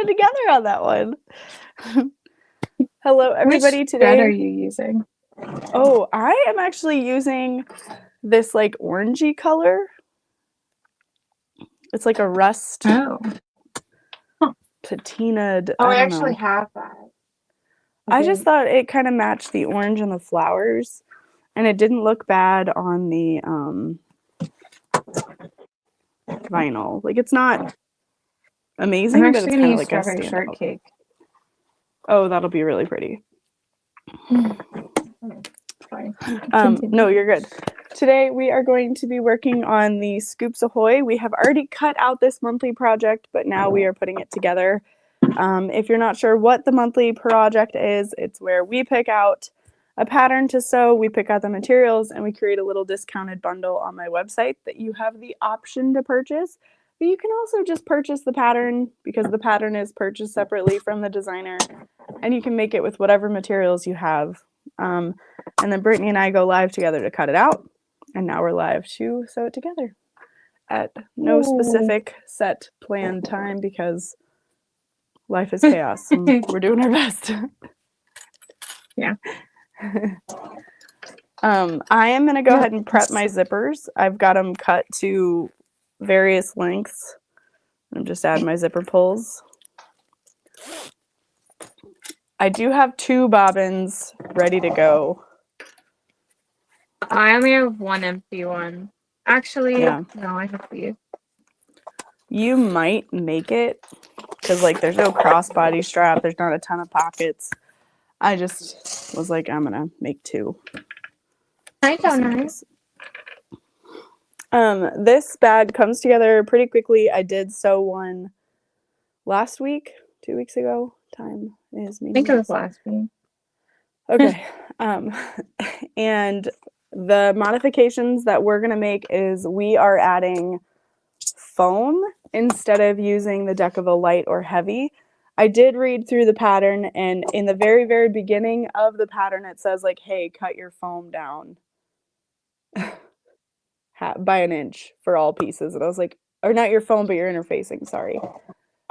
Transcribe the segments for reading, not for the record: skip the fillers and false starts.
it together on that one. Hello, everybody. Which Today, thread are you using? oh, I am actually using this like orangey color. It's like a rust Oh. patinaed. Oh, I I don't actually know. have that. I just thought it kind of matched the orange and the flowers, and it didn't look bad on the vinyl. Like it's not I'm amazing, but actually it's gonna kind of use like a strawberry standout. shortcake. Oh, that'll be really pretty. Sorry. No, you're good. Today we are going to be working on the Scoops Ahoy. We have already cut out this monthly project, but now we are putting it together. If you're not sure what the monthly project is, it's where we pick out a pattern to sew, we pick out the materials, and we create a little discounted bundle on my website that you have the option to purchase. But you can also just purchase the pattern because the pattern is purchased separately from the designer, and you can make it with whatever materials you have. And then Brittany and I go live together to cut it out, and now we're live to sew it together at no specific set planned time because life is chaos and we're doing our best. Yeah. I am going to go ahead and prep my zippers. I've got them cut to various lengths. I'm just adding my zipper pulls. I do have 2 bobbins ready to go. I only have one empty one. Actually, Yeah. no, I have these. You might make it because like there's no crossbody strap. There's not a ton of pockets. I just was like, I'm going to make 2. I don't know. This bag comes together pretty quickly. I did sew one last week, 2 weeks ago. Time is I think it was last week. Okay. And the modifications that we're going to make is we are adding foam instead of using the Decavo light or heavy. I did read through the pattern, and in the very, very beginning of the pattern, it says like, hey, cut your foam down by an inch for all pieces. And I was like, or not your foam, but your interfacing, sorry. So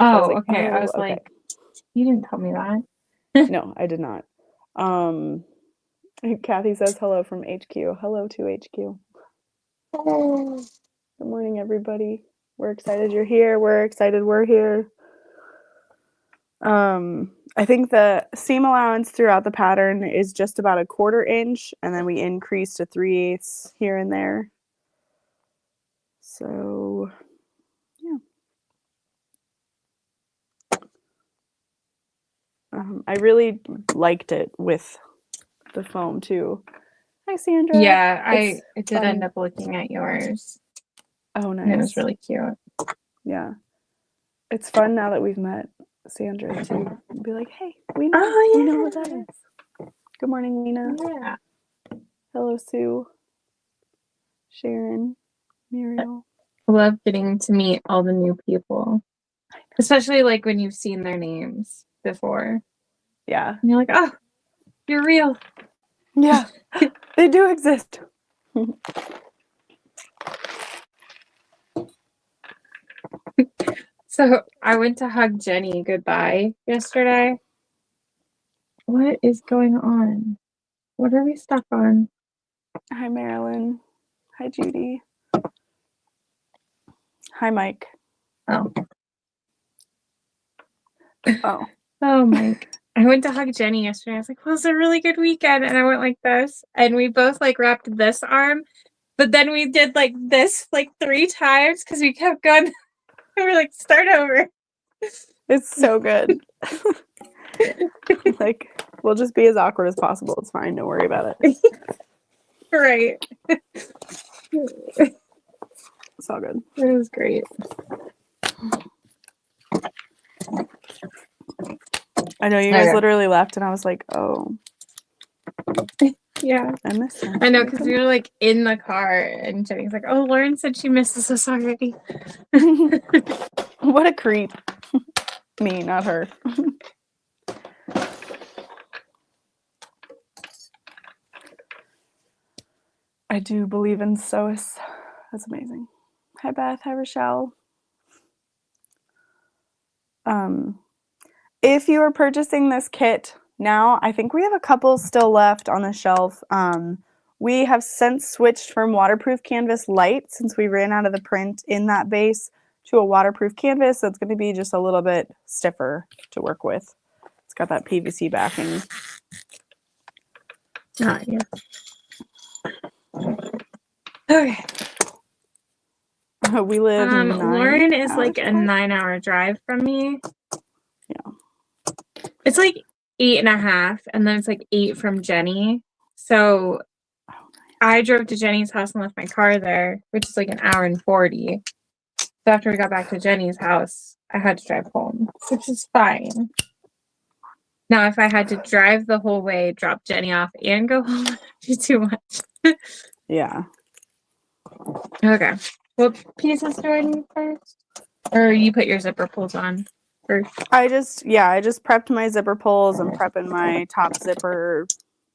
I was like, okay. I was like, you didn't tell me that. No, I did not. Kathy says hello from HQ. Hello to HQ. Oh. Good morning, everybody. We're excited you're here. We're excited we're here. I think the seam allowance throughout the pattern is just about a 1/4 inch, and then we increase to 3/8 here and there. So, yeah. I really liked it with the foam too. Hi, Sandra. Yeah, I did end up looking at yours. Oh, nice. And it was really cute. Yeah. It's fun now that we've met Sandra to be like, hey, we know what that is. Good morning, Lena. Yeah. Hello, Sue. Sharon. Muriel. I love getting to meet all the new people. Especially like when you've seen their names before. Yeah. And you're like, oh, you're real. Yeah. They do exist. So I went to hug Jenny goodbye yesterday. What is going on? What are we stuck on? Hi, Marilyn. Hi, Judy. Hi, Mike. Oh. Oh. Oh, Mike. I went to hug Jenny yesterday. I was like, well, it was a really good weekend. And I went like this. And we both like wrapped this arm. But then we did like this like 3 times because we kept going. And we're like, start over. It's so good. Like, we'll just be as awkward as possible. It's fine. Don't worry about it. Right. It's all good. It was great. I know you guys literally left, and I was like, oh. Yeah. I missed him. I know, because we were like in the car, and Jenny's like, oh, Lauren said she misses us already. What a creep. Me, not her. I do believe in Sois. That's amazing. Hi, Beth. Hi, Rochelle. if you are purchasing this kit now, I think we have a couple still left on the shelf. We have since switched from waterproof canvas light since we ran out of the print in that base to a waterproof canvas. So it's going to be just a little bit stiffer to work with. It's got that PVC backing. Oh, yeah. Okay. We live Lauren is like a 9-hour drive from me. Yeah. It's like 8.5, and then it's like 8 from Jenny. So I drove to Jenny's house and left my car there, which is like an hour and 40. So after we got back to Jenny's house, I had to drive home, which is fine. Now, if I had to drive the whole way, drop Jenny off, and go home, it'd be too much. Yeah. Okay. What pieces do I need first? Or you put your zipper pulls on first? I just prepped my zipper pulls. I'm prepping my top zipper,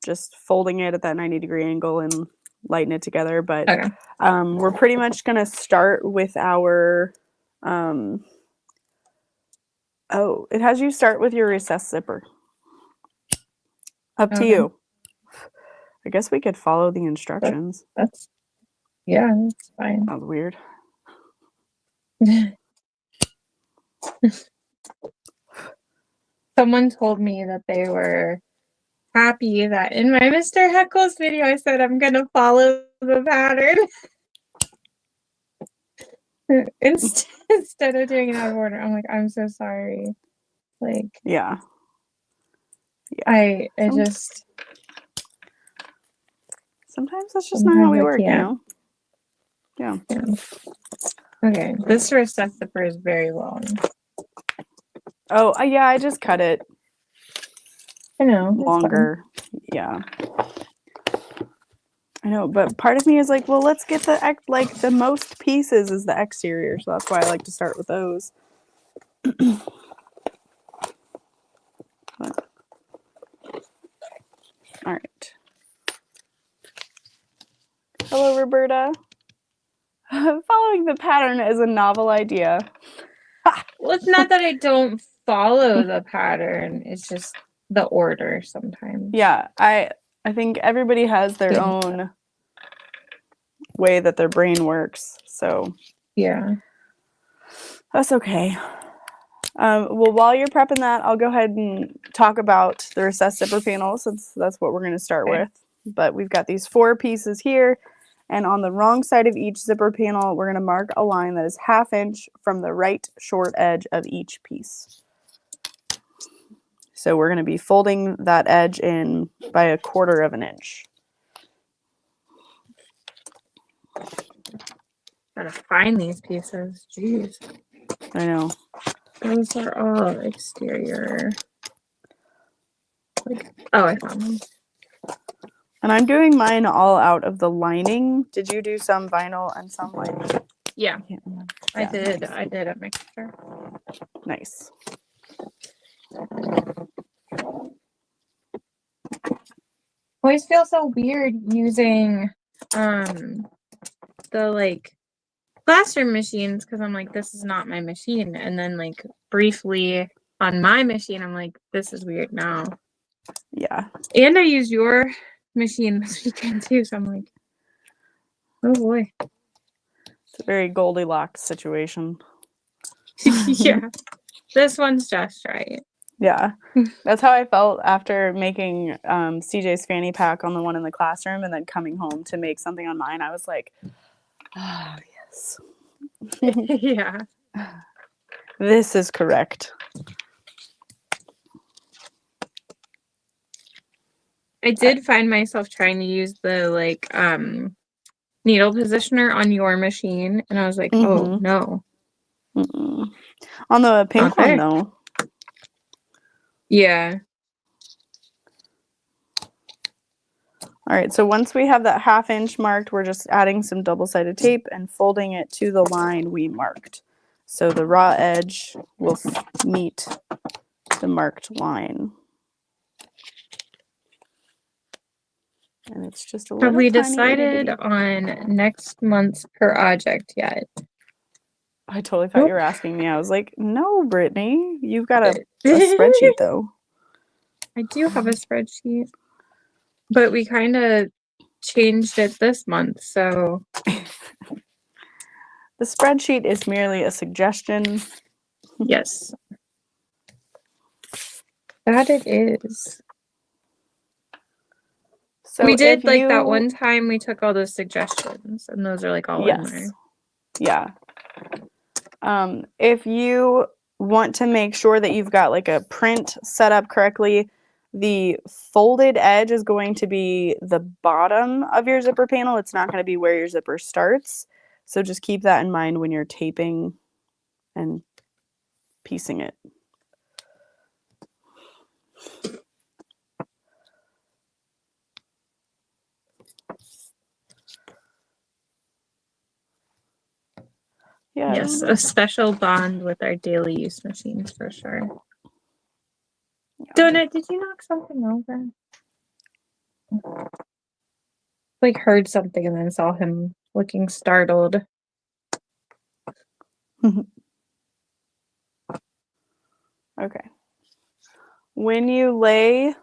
just folding it at that 90-degree angle and lighten it together. But Okay. We're pretty much going to start with our, it has you start with your recessed zipper. Up to you. I guess we could follow the instructions. That's fine. That was weird. Someone told me that they were happy that in my Mr. Heckles video I said I'm gonna follow the pattern instead of doing it out of order. I'm like, I'm so sorry. Like, yeah. I just sometimes that's just not how we work, you know? Yeah. Okay, this recessed zipper is very long. Oh, yeah, I just cut it. I know. Longer. Yeah. I know, but part of me is like, well, let's get the most pieces is the exterior, so that's why I like to start with those. All right. Hello, Roberta. Following the pattern is a novel idea. Well, it's not that I don't follow the pattern. It's just the order sometimes. Yeah, I think everybody has their own way that their brain works. So yeah, that's okay. Well, while you're prepping that, I'll go ahead and talk about the recessed zipper panel since that's what we're going to start with. But we've got these 4 pieces here. And on the wrong side of each zipper panel, we're going to mark a line that is 1/2 inch from the right short edge of each piece. So we're going to be folding that edge in by 1/4 inch. gotta find these pieces. Jeez, I know. those are all exterior. Oh, I found them. And I'm doing mine all out of the lining. Did you do some vinyl and some lining? Yeah, I did. Nice. I did a mixture. Nice. Always feel so weird using the like classroom machines because I'm like, this is not my machine, and then like briefly on my machine I'm like, this is weird now. Yeah. And I used your machine this weekend too, so I'm like, oh boy. It's a very Goldilocks situation. Yeah, this one's just right. Yeah, that's how I felt after making CJ's fanny pack on the one in the classroom and then coming home to make something on mine. I was like, oh, yes. Yeah. This is correct. I did find myself trying to use the like needle positioner on your machine, and I was like, oh no. On the pink one though. Yeah. All right, so once we have that 1/2 inch marked, we're just adding some double-sided tape and folding it to the line we marked. So the raw edge will meet the marked line. And it's just a little Have we tiny decided itty-bitty. on next month's Purroject yet? I totally thought you were asking me. I was like, no, Brittany, you've got to a spreadsheet though. I do have a spreadsheet, but we kind of changed it this month, so The spreadsheet is merely a suggestion. yes, that it is. So we did if like that you- one time we took all those suggestions, and those are like all in there. Yeah. If you want to make sure that you've got like a print set up correctly, the folded edge is going to be the bottom of your zipper panel. It's not going to be where your zipper starts. So just keep that in mind when you're taping and piecing it. Yeah. Yes, a special bond with our daily use machines for sure. Yeah. Donut, did you knock something over? Like heard something and then saw him looking startled. Okay. When you lay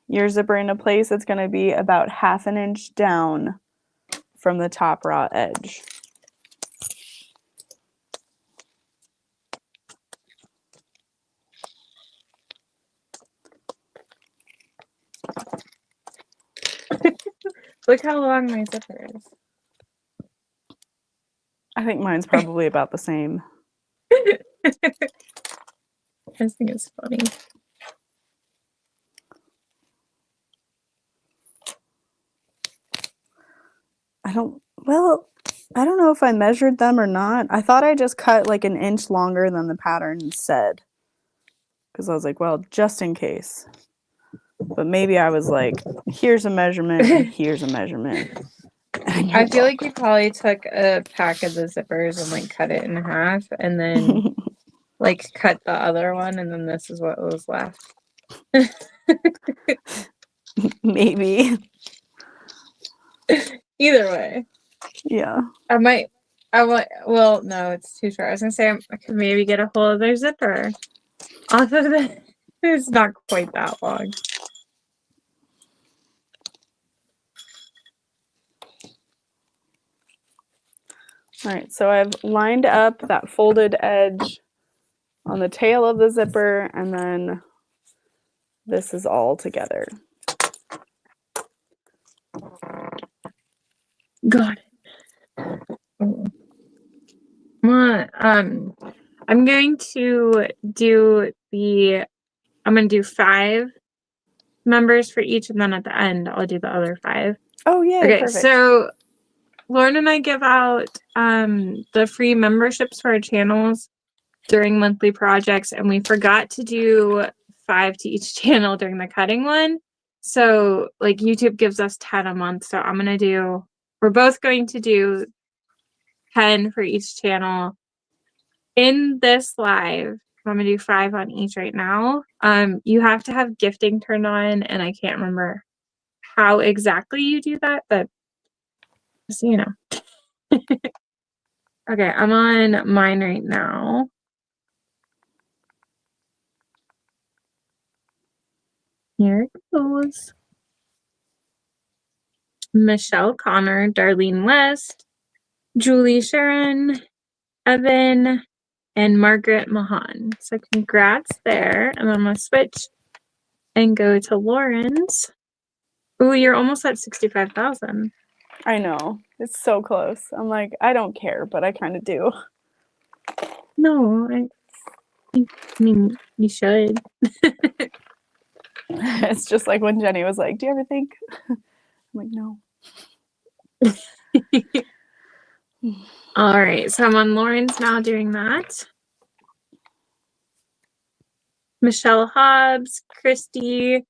your zipper into place, it's going to be about 1/2 inch down from the top raw edge. Look how long my zipper is. I think mine's probably about the same. I just think it's funny. I don't know if I measured them or not. I thought I just cut like 1 inch longer than the pattern said. Because I was like, well, just in case. But maybe I was like, here's a measurement and here's a measurement. I feel like you probably took a pack of the zippers and like cut it in half and then like cut the other one and then this is what was left. Maybe. Either way. Yeah. Well, no, it's too short. I was gonna say I could maybe get a whole other zipper off of it. It's not quite that long. All right, so I've lined up that folded edge on the tail of the zipper, and then this is all together. Got it. I'm going to do 5 members for each, and then at the end I'll do the other 5. Oh, yay, okay, perfect. So Lauren and I give out the free memberships for our channels during monthly projects, and we forgot to do 5 to each channel during the cutting one. So like YouTube gives us 10 a month, so we're both going to do 10 for each channel in this live. I'm gonna do 5 on each right now. You have to have gifting turned on, and I can't remember how exactly you do that, but just so you know. Okay, I'm on mine right now. Here it goes. Michelle Connor, Darlene West, Julie Sharon, Evan, and Margaret Mahan. So congrats there. And I'm going to switch and go to Lauren's. Ooh, you're almost at 65,000. I know. It's so close. I'm like, I don't care, but I kind of do. No, I mean, you should. It's just like when Jenny was like, do you ever think? I'm like, no. All right, so I'm on Lauren's now doing that. Michelle Hobbs, Christy,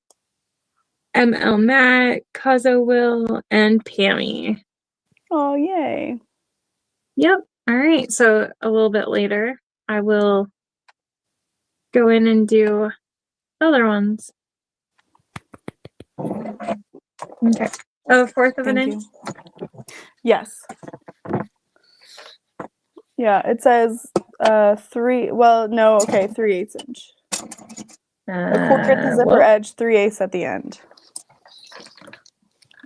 ML Matt, Kazo Will, and Pammy. Oh, yay. Yep. All right, so a little bit later, I will go in and do other ones. Okay. Oh, 1/4 of an inch? Yes. Yeah, it says 3, well, no, okay, 3/8 inch. A quarter at the zipper edge, 3/8 at the end.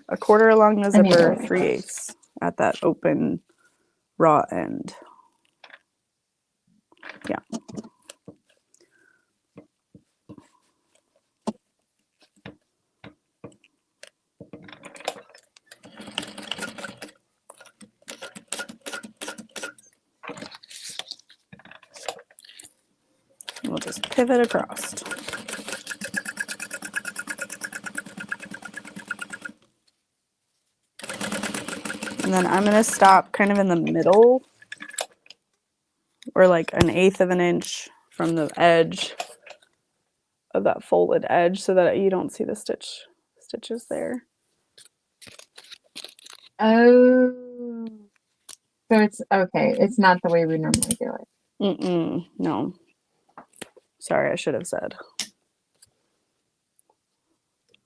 A quarter along the zipper, 3/8 at that open raw end. Yeah. We'll just pivot across. And then I'm going to stop kind of in the middle, or like 1/8 of an inch from the edge of that folded edge so that you don't see the stitches there. Oh. So it's okay. It's not the way we normally do it. No. Sorry, I should have said.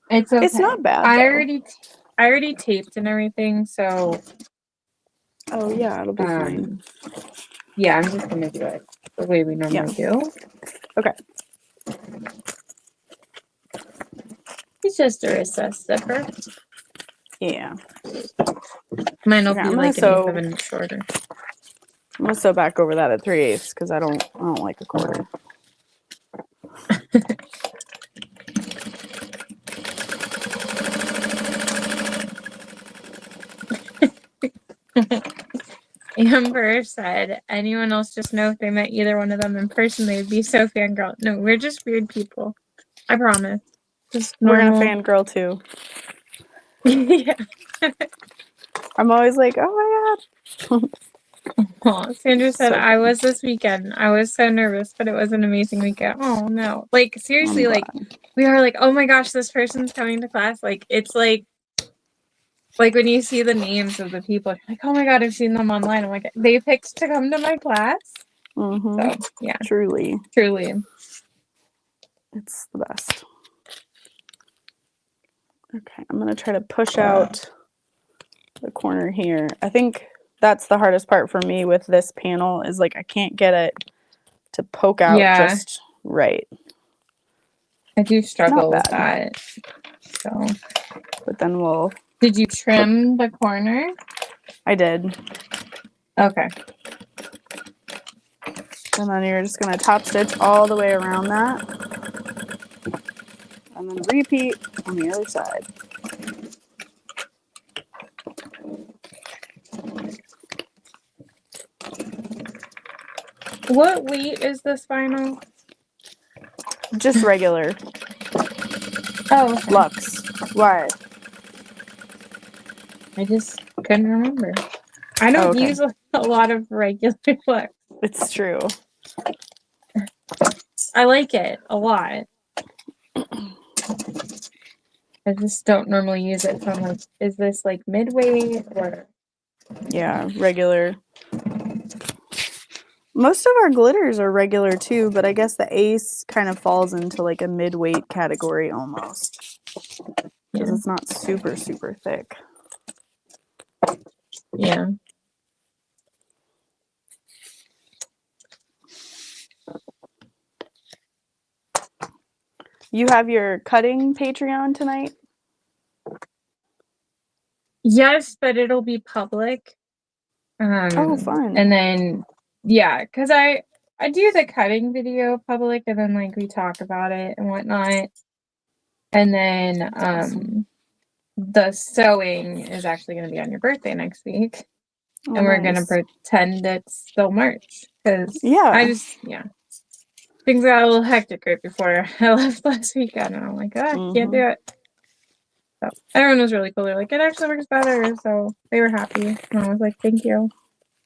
It's okay. It's not bad, I though. already taped and everything, so. Oh yeah, it'll be fine. Yeah, I'm just gonna do it the way we normally do. Okay. It's just a recess zipper. Yeah. Mine will be like 1/8 of an inch shorter. I'm gonna sew back over that at 3/8 because I don't like a quarter. Amber said, anyone else just know if they met either one of them in person, they would be so fangirl. No, we're just weird people. I promise. Just normal. We're gonna fangirl too. Yeah. I'm always like, oh my god. Oh, Sandra said, I was this weekend. I was so nervous, but it was an amazing weekend. Oh no. Like seriously, like we are like, oh my gosh, this person's coming to class. Like it's like when you see the names of the people, you're like, oh my god, I've seen them online. I'm like, they picked to come to my class. So yeah. Truly. It's the best. Okay, I'm gonna try to push out the corner here. I think that's the hardest part for me with this panel is like I can't get it to poke out just right. I do struggle with that. So, but then we'll. Did you trim the corner? I did. Okay. And then you're just gonna top stitch all the way around that, and then repeat on the other side. What weight is this vinyl? Just regular. Oh, okay. Luxe. Why? I just couldn't remember. I don't use a lot of regular Luxe. It's true. I like it a lot. I just don't normally use it. So I'm like, is this like midweight or? Yeah, regular. Most of our glitters are regular too, but I guess the Ace kind of falls into like a mid-weight category almost. Because it's not super, super thick. Yeah. You have your cutting Patreon tonight? Yes, but it'll be public. Oh, fun. And then, yeah, because I do the cutting video public, and then like we talk about it and whatnot. And then the sewing is actually going to be on your birthday next week. And we're going to pretend it's still March. Because things got a little hectic right before I left last weekend. And I'm like, I can't do it. So everyone was really cool. They're like, it actually works better. So they were happy. And I was like, thank you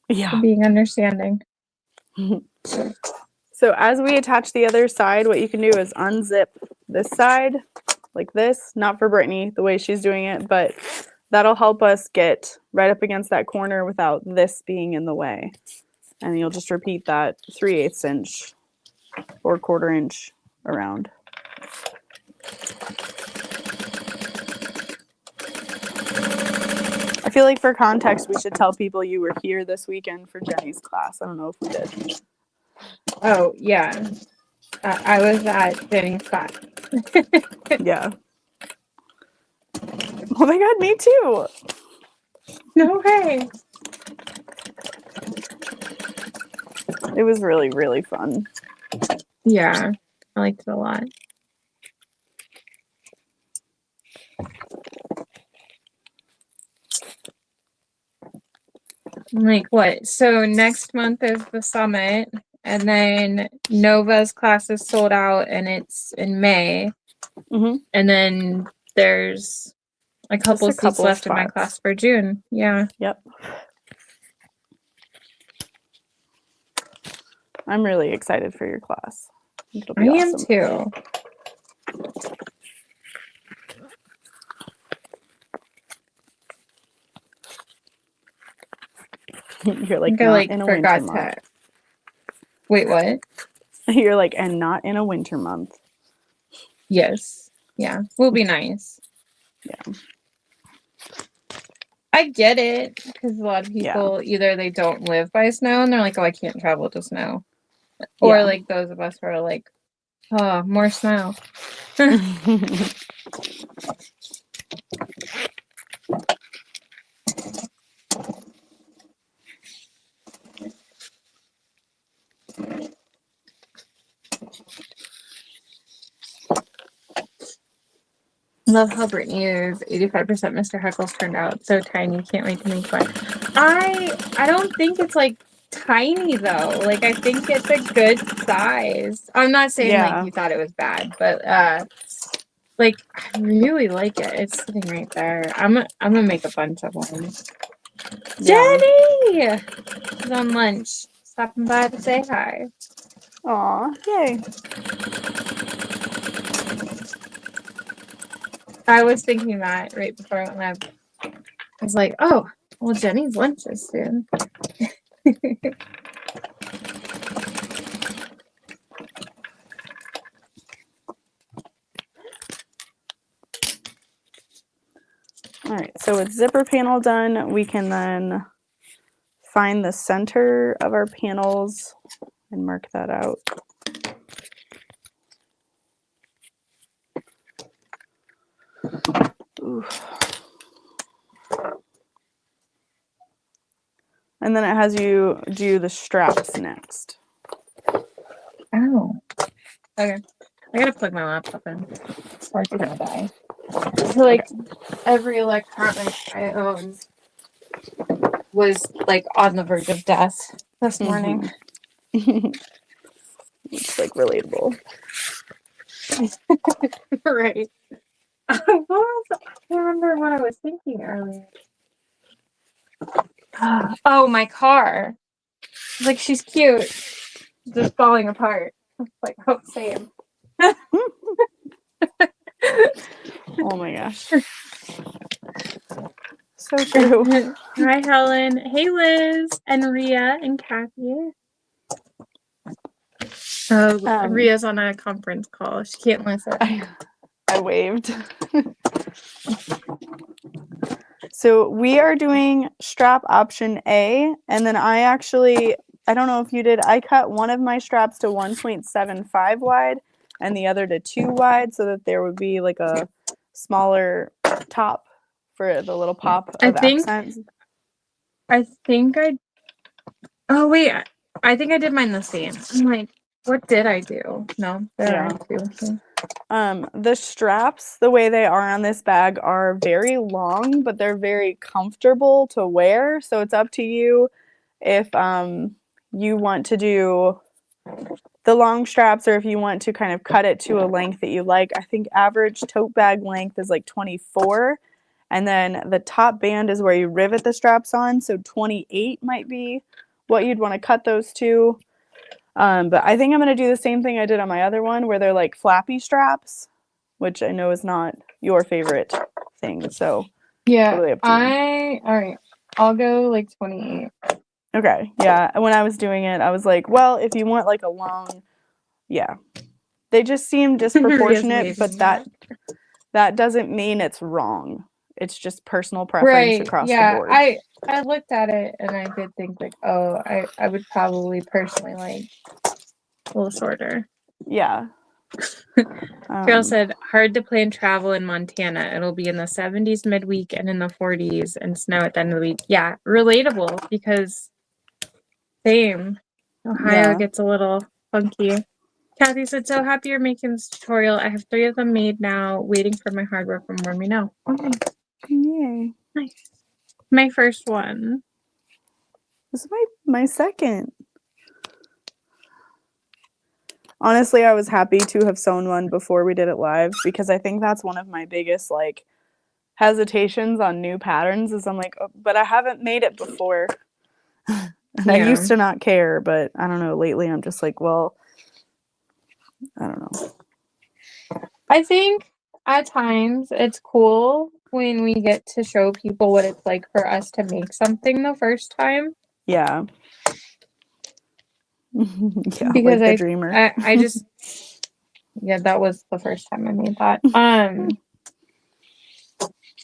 for being understanding. So as we attach the other side, what you can do is unzip this side like this. Not for Brittany, the way she's doing it, but that'll help us get right up against that corner without this being in the way. And you'll just repeat that 3/8 inch or 1/4 inch around. I feel like for context, we should tell people you were here this weekend for Jenny's class. I don't know if we did. Oh, yeah. I was at Jenny's spot. Yeah. Oh my god, me too. No way. It was really, really fun. Yeah, I liked it a lot. Like what? So next month is the summit, and then Nova's class is sold out, and it's in May. Mm-hmm. And then there's a couple Just a seats couple left in my spots. class for June. Yeah. Yep. I'm really excited for your class. It'll I be am awesome. too. You're I like think I not in a winter forgot month. to. Wait, what? You're like, and not in a winter month. Yes. Yeah. Will be nice. Yeah. I get it because a lot of Yeah. people either they don't live by snow and they're like, oh, I can't travel to snow. Or Yeah. like those of us who are like, oh, more snow. Love how Brittany is 85% Mr. Heckles turned out. So tiny. Can't wait to make one. I don't think it's like tiny though. Like I think it's a good size. I'm not saying like Yeah. you thought it was bad, but like I really like it. It's sitting right there. I'm gonna make a bunch of them. Yeah. Jenny! She's on lunch. Stopping by to say hi. Aw, yay. I was thinking that right before I went live. I was like, oh, well, Jenny's lunch is soon. All right, so with zipper panel done, we can then find the center of our panels and mark that out. Ooh. And then it has you do the straps next. Oh. Okay. I gotta plug my laptop in. Or it's gonna die. I feel like every electronic I own was like on the verge of death this morning. It's like relatable. Right. I can't remember what I was thinking earlier. Oh, my car. Like she's cute. She's just falling apart. Like, oh, same. Oh my gosh. So true. Hi, Helen. Hey, Liz and Rhea and Kathy. Rhea's on a conference call. She can't listen. I waved. So we are doing strap option A, and then I don't know if you did, I cut one of my straps to 1.75 wide and the other to 2 wide so that there would be like a smaller top for the little pop of accents. I think I did mine the same. I'm like, what did I do? No, there are two. The straps, the way they are on this bag, are very long, but they're very comfortable to wear. So it's up to you if you want to do the long straps or if you want to kind of cut it to a length that you like. I think average tote bag length is like 24. And then the top band is where you rivet the straps on. So 28 might be what you'd want to cut those to. But I think I'm going to do the same thing I did on my other one where they're like flappy straps, which I know is not your favorite thing. So yeah, totally up to you. All right. I'll go like 28. Okay. Yeah. When I was doing it, I was like, well, if you want like a long, yeah. They just seem disproportionate, but that doesn't mean it's wrong. It's just personal preference across the board. I looked at it and I did think like, oh, I would probably personally like a little shorter. Yeah. Carol said, hard to plan travel in Montana. It'll be in the 70s midweek and in the 40s and snow at the end of the week. Yeah, relatable because same. Ohio gets a little funky. Kathy said, so happy you're making this tutorial. I have 3 of them made now, waiting for my hardware from Warm Me Now. Okay. Yay. Nice. My first one. This is my second. Honestly, I was happy to have sewn one before we did it live because I think that's one of my biggest like hesitations on new patterns is I'm like, oh, but I haven't made it before. And I used to not care, but I don't know, lately I'm just like, well, I don't know. I think at times it's cool when we get to show people what it's like for us to make something the first time. Yeah. Yeah, because like the dreamer. I just yeah, that was the first time I made that.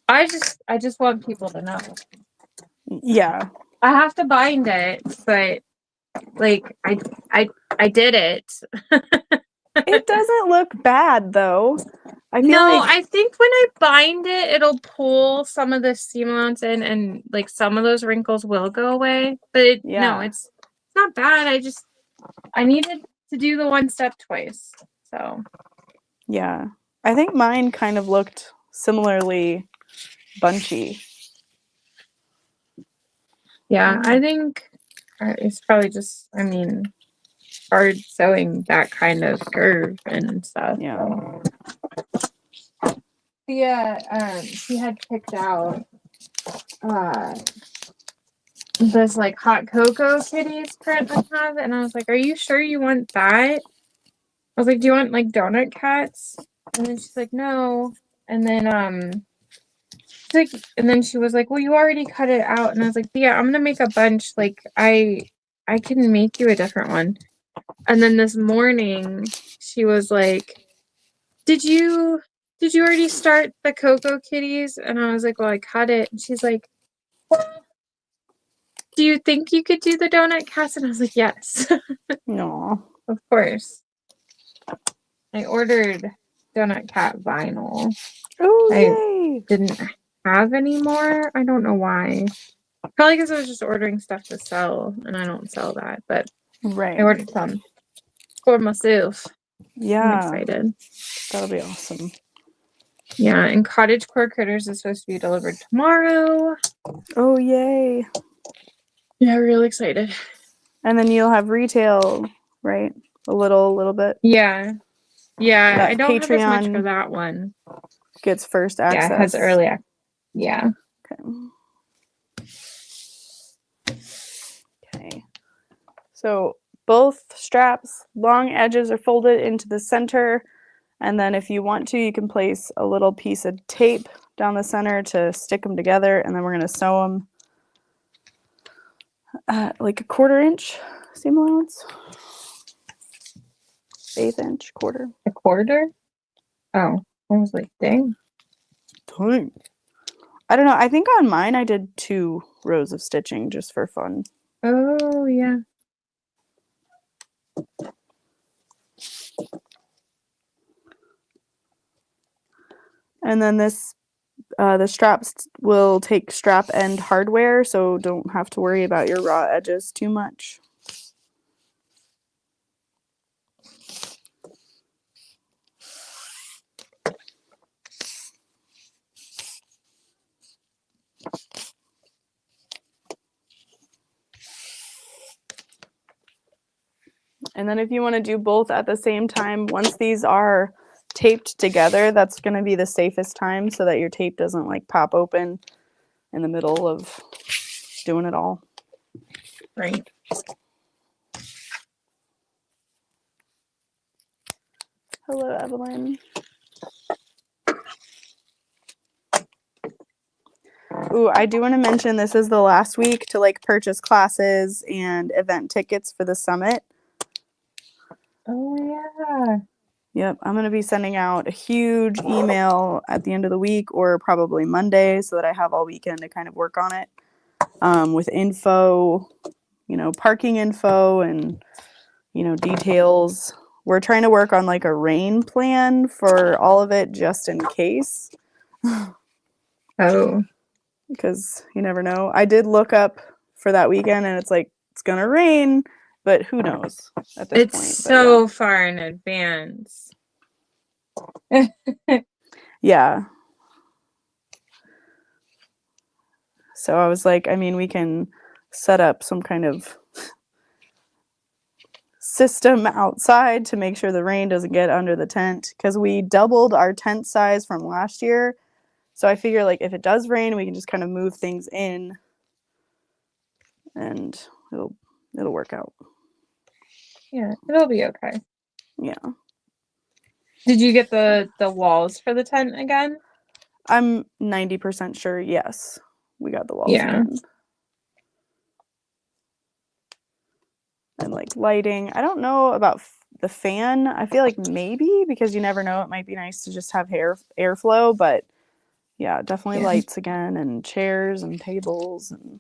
I just want people to know. Yeah. I have to bind it, but like I did it. It doesn't look bad though. I feel like I think when I bind it, it'll pull some of the seam allowance in and like some of those wrinkles will go away. But no, it's not bad. I needed to do the one step twice. So yeah. I think mine kind of looked similarly bunchy. Yeah, I think it's probably just, I mean, hard sewing that kind of curve and stuff. Yeah. So. Yeah, she had picked out this like hot cocoa kitties print I have, and I was like, "Are you sure you want that?" I was like, "Do you want like donut cats?" And then she's like, "No." And then like, and then she was like, "Well, you already cut it out." And I was like, "Yeah, I'm gonna make a bunch. Like, I can make you a different one." And then this morning, she was like, "Did you already start the Cocoa Kitties?" And I was like, "Well, I cut it." And she's like, "Well, do you think you could do the donut cats?" And I was like, "Yes." No. Of course. I ordered donut cat vinyl. Oh, I yay. didn't have any more. I don't know why. Probably because I was just ordering stuff to sell, and I don't sell that. But right. I ordered some for myself. Yeah. I'm excited. That'll be awesome. Yeah, and Cottage Core Critters is supposed to be delivered tomorrow. Oh, yay. Yeah, real excited. And then you'll have retail, right? A little bit. Yeah. Yeah, That I don't have as much Patreon for that one. gets first access. Yeah, it has early access. Yeah. Okay. So both straps, long edges are folded into the center. And then if you want to, you can place a little piece of tape down the center to stick them together. And then we're going to sew them like a 1/4 inch seam allowance. 1/8 inch, quarter. A quarter? Oh, I was like, dang. Dang. I don't know. I think on mine I did 2 rows of stitching just for fun. Oh, yeah. And then this, the straps will take strap end hardware, so don't have to worry about your raw edges too much. And then if you want to do both at the same time, once these are taped together, that's going to be the safest time so that your tape doesn't like pop open in the middle of doing it all. Right. Hello, Evelyn. Ooh, I do want to mention this is the last week to like purchase classes and event tickets for the summit. Oh, yeah. Yep, I'm going to be sending out a huge email at the end of the week or probably Monday so that I have all weekend to kind of work on it with info, you know, parking info and, you know, details we're trying to work on like a rain plan for all of it just in case. Oh. Because you never know. I did look up for that weekend and it's like, it's going to rain, but who knows at this It's point. so far in advance. Yeah. So I was like, I mean, we can set up some kind of system outside to make sure the rain doesn't get under the tent, because we doubled our tent size from last year. So I figure like if it does rain, we can just kind of move things in and it'll work out. Yeah, it'll be okay. Yeah. Did you get the walls for the tent again? I'm 90% sure, yes. We got the walls again. And like lighting. I don't know about the fan. I feel like maybe, because you never know, it might be nice to just have airflow, but yeah, definitely lights again, and chairs and tables and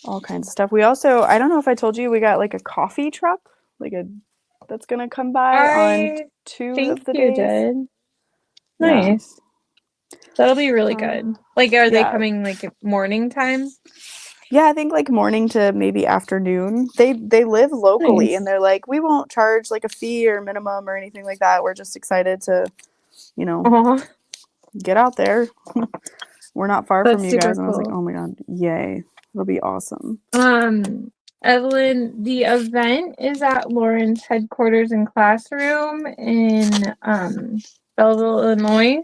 all kinds of stuff. We also, I don't know if I told you, we got like a coffee truck, that's gonna come by on 2 of the days. Did. Nice. Yeah. That'll be really good. Like, are they coming like morning time? Yeah, I think like morning to maybe afternoon. They live locally, and they're like, we won't charge like a fee or minimum or anything like that. We're just excited to, get out there. We're not far from you guys. And I was like, oh my God, yay. It'll be awesome. Evelyn, the event is at Lauren's headquarters and classroom in Belleville, Illinois.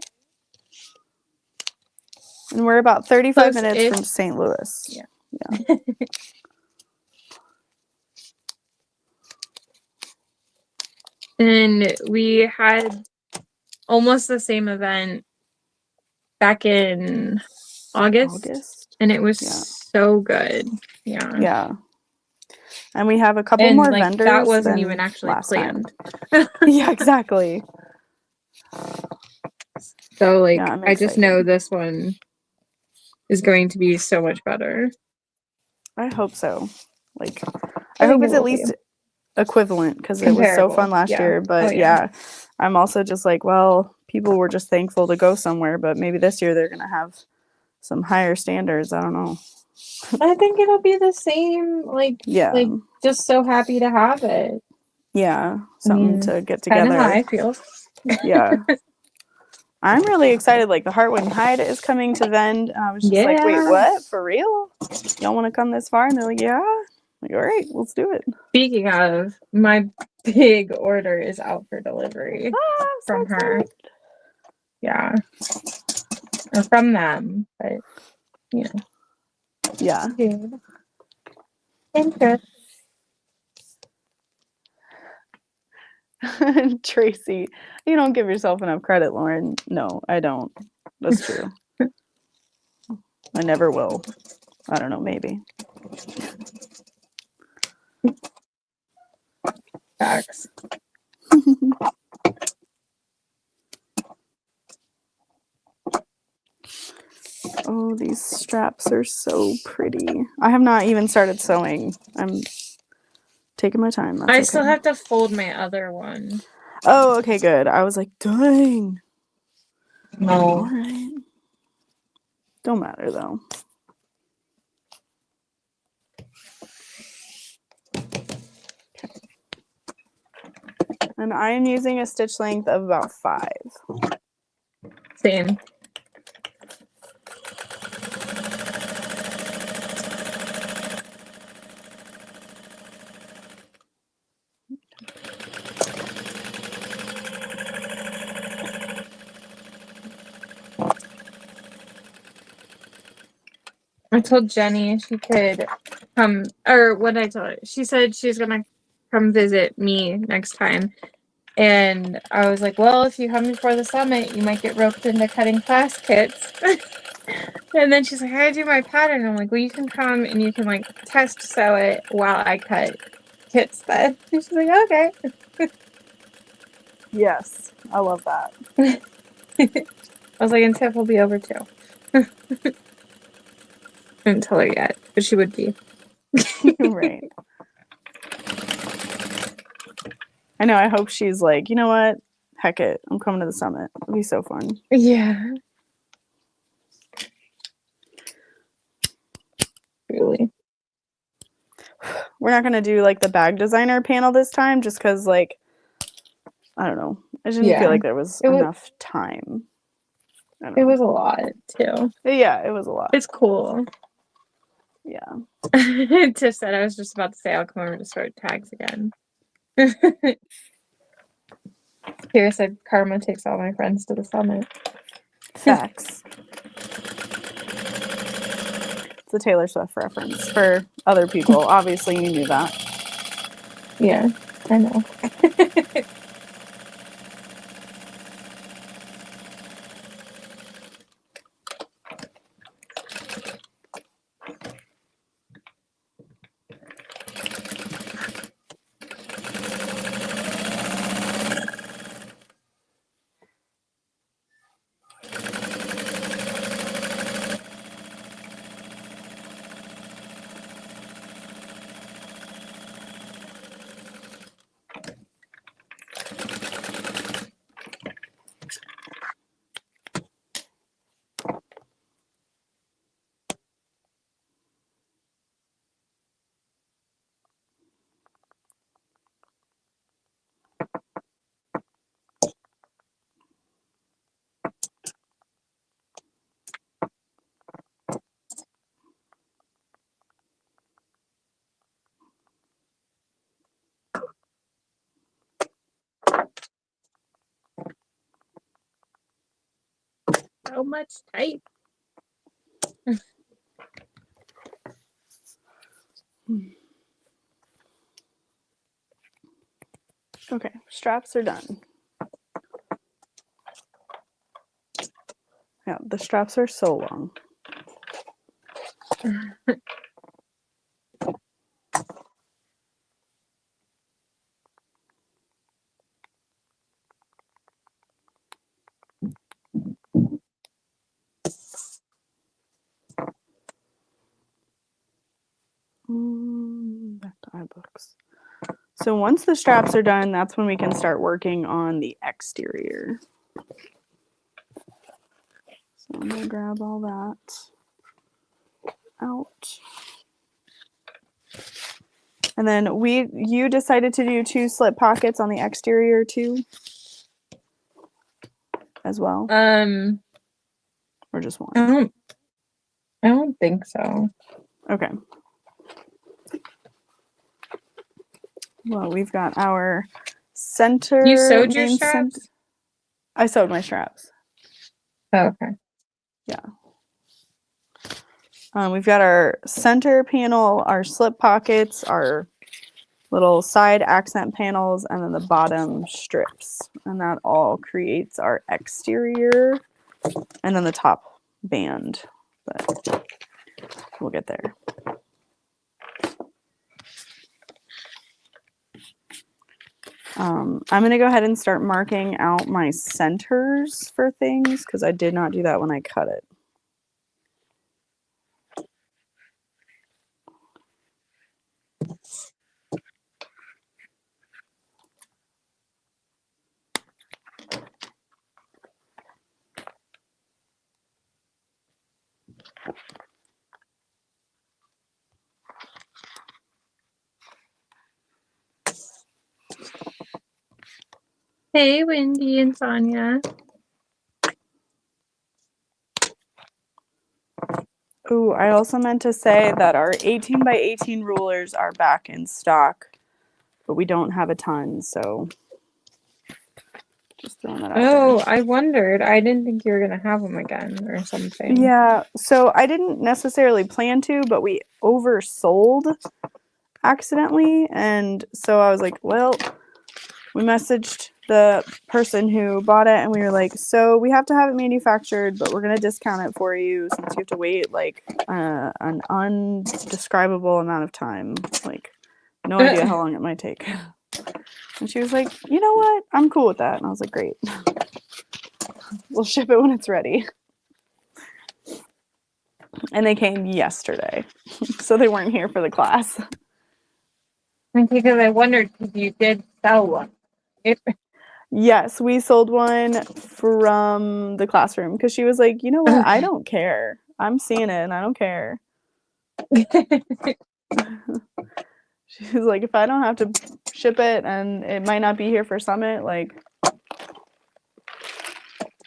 And we're about 35 minutes from St. Louis. Yeah. And we had almost the same event back in August. And it was so good. Yeah. Yeah. And we have a couple more vendors. That wasn't even actually planned. Yeah, exactly. So I just know this one is going to be so much better. I hope so. I hope it's at least equivalent, because it was so fun last year. But I'm also just like, well, people were just thankful to go somewhere, but maybe this year they're gonna have some higher standards. I don't know. I think it'll be the same. Just so happy to have it. Yeah, something to get together. Kind of how I feel. Yeah. I'm really excited. Like, the Heartwind Hide is coming to Vend. I was just like, wait, what? For real? Y'all want to come this far? And they're like, yeah. I'm like, all right, let's do it. Speaking of, my big order is out for delivery from her. Yeah. Or from them, but, Yeah. Interest. Tracy, you don't give yourself enough credit, Lauren. No, I don't. That's true. I never will. I don't know, maybe. Facts. Oh, these straps are so pretty. I have not even started sewing. I'm taking my time. That's I still have to fold my other one. Oh, okay, good. I was like, dang. No. All right. Don't matter, though. And I am using a stitch length of about 5. Same. I told Jenny she could come, or what did I tell her? She said she's gonna come visit me next time. And I was like, well, if you come before the summit, you might get roped into cutting class kits. And then she's like, I gotta do my pattern. I'm like, well, you can come and you can test sew it while I cut kits then. And she's like, okay. Yes, I love that. I was like, and Tiff will be over too. I didn't tell her yet, but she would be. Right. I know. I hope she's like, you know what? Heck it. I'm coming to the summit. It'll be so fun. Yeah. Really. We're not going to do like the bag designer panel this time just because, like, I don't know. I just didn't feel like there was enough time. It was a lot, too. Yeah, it was a lot. It's cool. Yeah. Tiff said, I was just about to say I'll come over to sort tags again. Kira said Karma takes all my friends to the summit. Facts. It's a Taylor Swift reference for other people. Obviously, you knew that. Yeah, I know. So much type. Okay, straps are done. Yeah, the straps are so long. Back to iBooks. So once the straps are done, that's when we can start working on the exterior. So I'm gonna grab all that out. And then you decided to do 2 slip pockets on the exterior too, as well, or just one? I don't think so. Okay. Well, we've got our center. You sewed your straps? I sewed my straps. Oh, okay. Yeah. We've got our center panel, our slip pockets, our little side accent panels, and then the bottom strips. And that all creates our exterior, and then the top band. But we'll get there. I'm going to go ahead and start marking out my centers for things because I did not do that when I cut it. Hey, Wendy and Sonia. Ooh, I also meant to say that our 18 by 18 rulers are back in stock, but we don't have a ton, so just throwing that out there. I wondered. I didn't think you were going to have them again or something. Yeah, so I didn't necessarily plan to, but we oversold accidentally, and so I was like, well, we messaged the person who bought it and we were like, so we have to have it manufactured, but we're going to discount it for you since you have to wait like an undescribable amount of time, like no idea how long it might take. And she was like, you know what, I'm cool with that. And I was like, great. We'll ship it when it's ready. And they came yesterday, so they weren't here for the class. Because I wondered because you did sell one. Yes, we sold one from the classroom because she was like, you know what? I Okay. don't care. I'm seeing it and I don't care. She was like, if I don't have to ship it and it might not be here for Summit, like,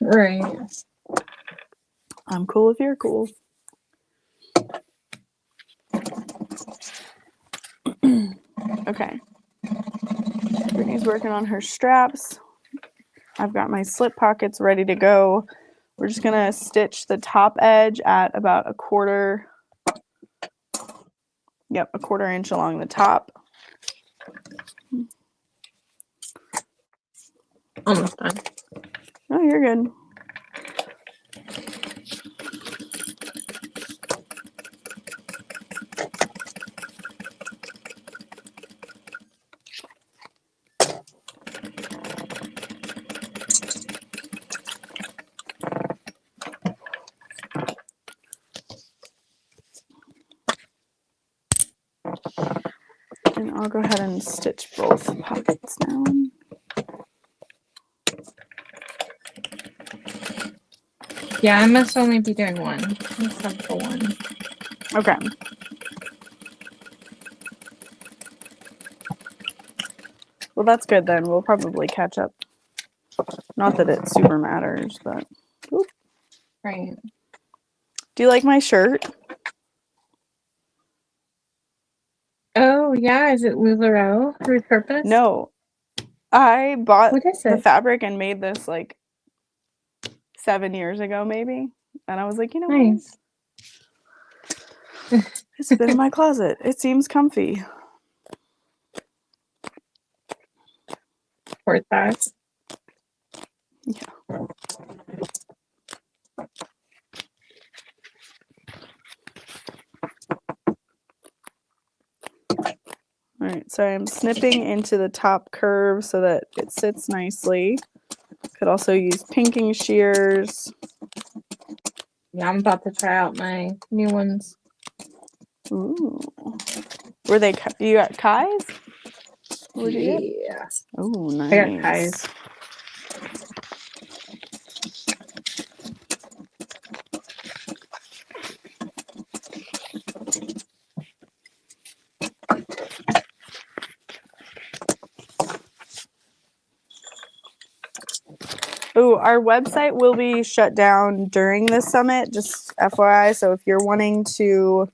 Right. I'm cool if you're cool. Okay. Brittany's working on her straps. I've got my slip pockets ready to go. We're just gonna stitch the top edge at about a quarter. Yep, a quarter inch along the top. Almost done. Oh, you're good. And I'll go ahead and stitch both pockets now. Yeah, I must only be doing one. Except for one. Okay. Well, that's good then. We'll probably catch up. Not that it super matters, but. Oop. Right. Do you like my shirt? Oh, yeah. Is it LuLaRoe repurposed? No. I bought What is the it? fabric and made this like 7 years ago, maybe. And I was like, you know Nice. what? It's been in my closet. It seems comfy. Support that. Yeah. All right, so I'm snipping into the top curve so that it sits nicely. Could also use pinking shears. Yeah, I'm about to try out my new ones. Ooh. Were they, you got Kai's? What did you get? Yeah. Oh, nice. I got Kai's. Oh, our website will be shut down during this summit, just FYI. So if you're wanting to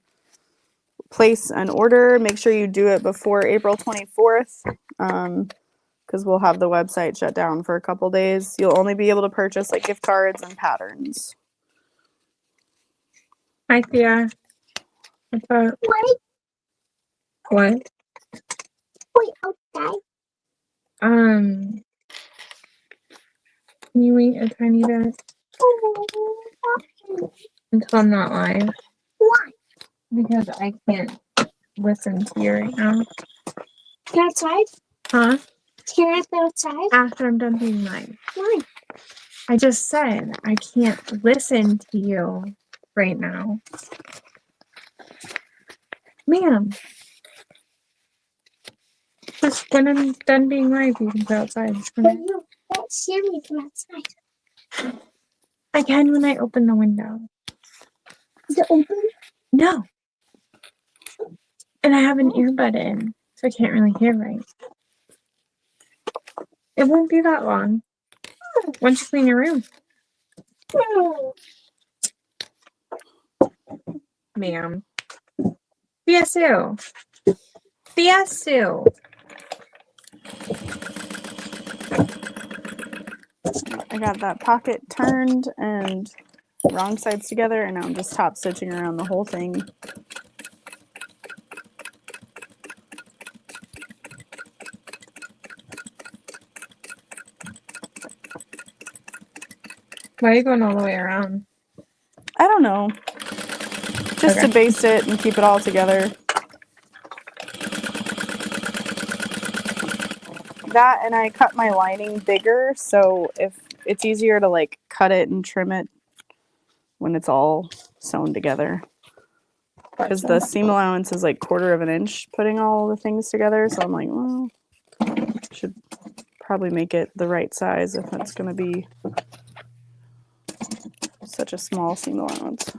place an order, make sure you do it before April 24th, because we'll have the website shut down for a couple days. You'll only be able to purchase like gift cards and patterns. Hi, Thea. What's up? What? Wait, outside. Can you wait a tiny bit until I'm not live? Why? Because I can't listen to you right now. Can I outside? Huh? Can I go outside? After I'm done being live. Why? I just said I can't listen to you right now. Ma'am. Just when I'm done being live, you can go outside. But you can't see me from outside. I can when I open the window. Is it open? No. And I have an earbud in, so I can't really hear right. It won't be that long. Once you clean your room. Ma'am. Fiasu. Fiasu. I got that pocket turned and wrong sides together, and now I'm just top stitching around the whole thing. Why are you going all the way around? I don't know. Just Okay. to baste it and keep it all together. That, and I cut my lining bigger, so if it's easier to like cut it and trim it when it's all sewn together. Because the seam allowance is like 1/4 of an inch putting all the things together, so I'm like, well, should probably make it the right size if it's going to be such a small seam allowance.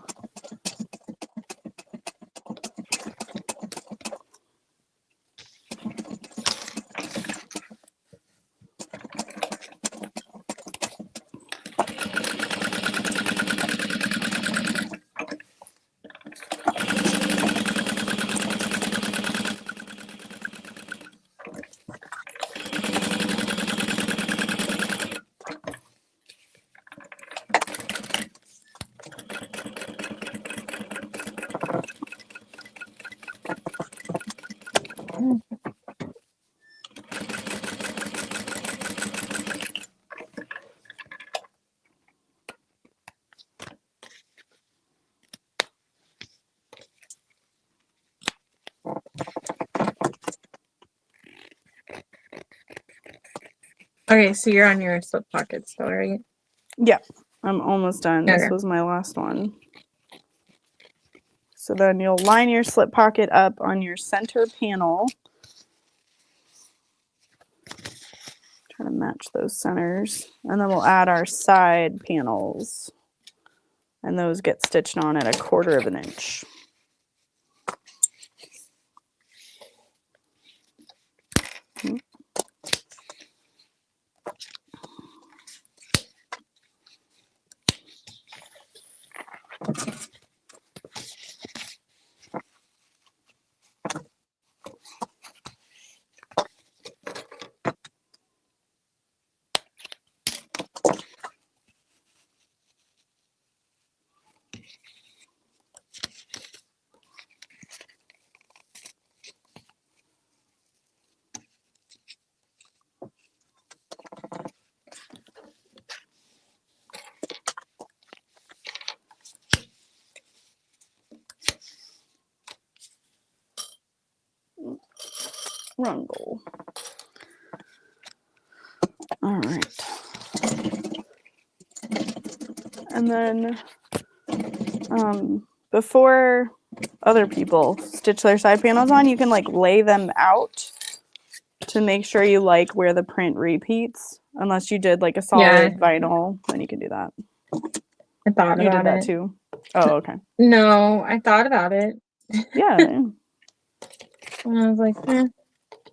Okay, so you're on your slip pocket still, right? Yeah, I'm almost done. Okay. This was my last one. So then you'll line your slip pocket up on your center panel. Try to match those centers. And then we'll add our side panels. And those get stitched on at 1/4 of an inch. Rundle. All right. And then before other people stitch their side panels on, you can like lay them out to make sure you like where the print repeats. Unless you did like a solid vinyl, then you can do that. I thought You about did that it too. Oh, okay. No, I thought about it. Yeah. And I was like,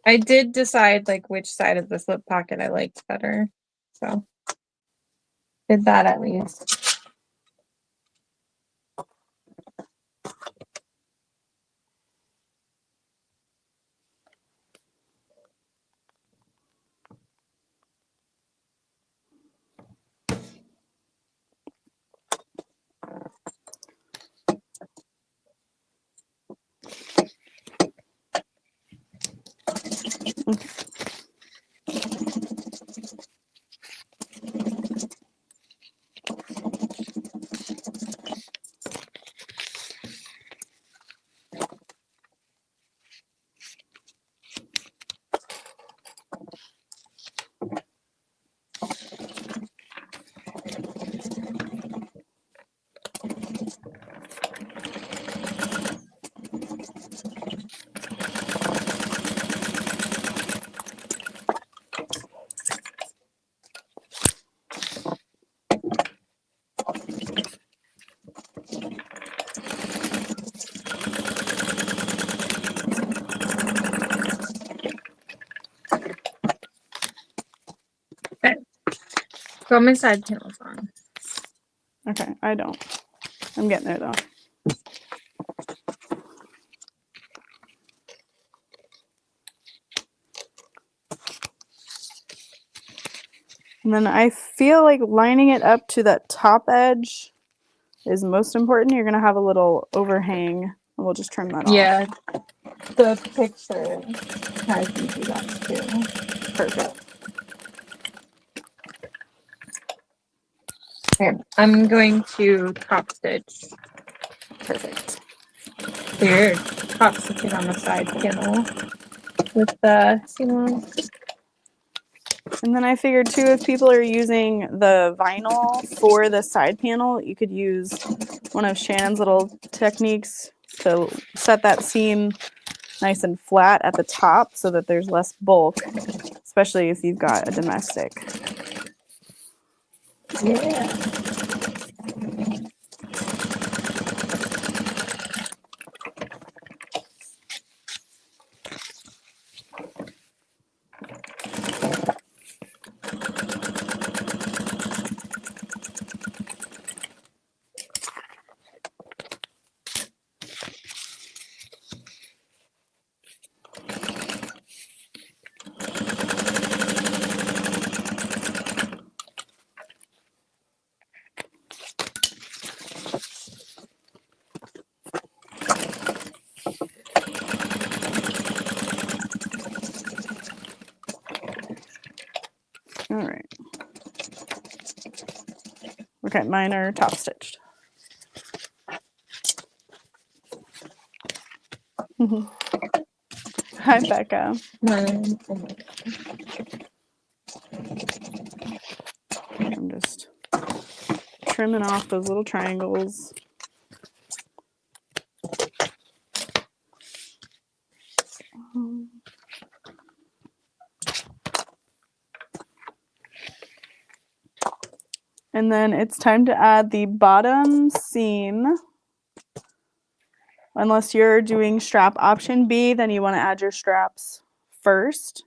I did decide like which side of the slip pocket I liked better. So did that at least. Okay. Got my side panels on. Okay, I don't. I'm getting there though. And then I feel like lining it up to that top edge is most important. You're gonna have a little overhang, and we'll just trim that Yeah, off. the picture has me do that too. Perfect. Okay, I'm going to top stitch. Perfect. So you're top stitching on the side panel with the seam allowance. And then I figured too, if people are using the vinyl for the side panel, you could use one of Shannon's little techniques to set that seam nice and flat at the top so that there's less bulk, especially if you've got a domestic. Yeah. All right. Okay, mine are top stitched. Hi, Becca. I'm just trimming off those little triangles. And then it's time to add the bottom seam. Unless you're doing strap option B, then you want to add your straps first.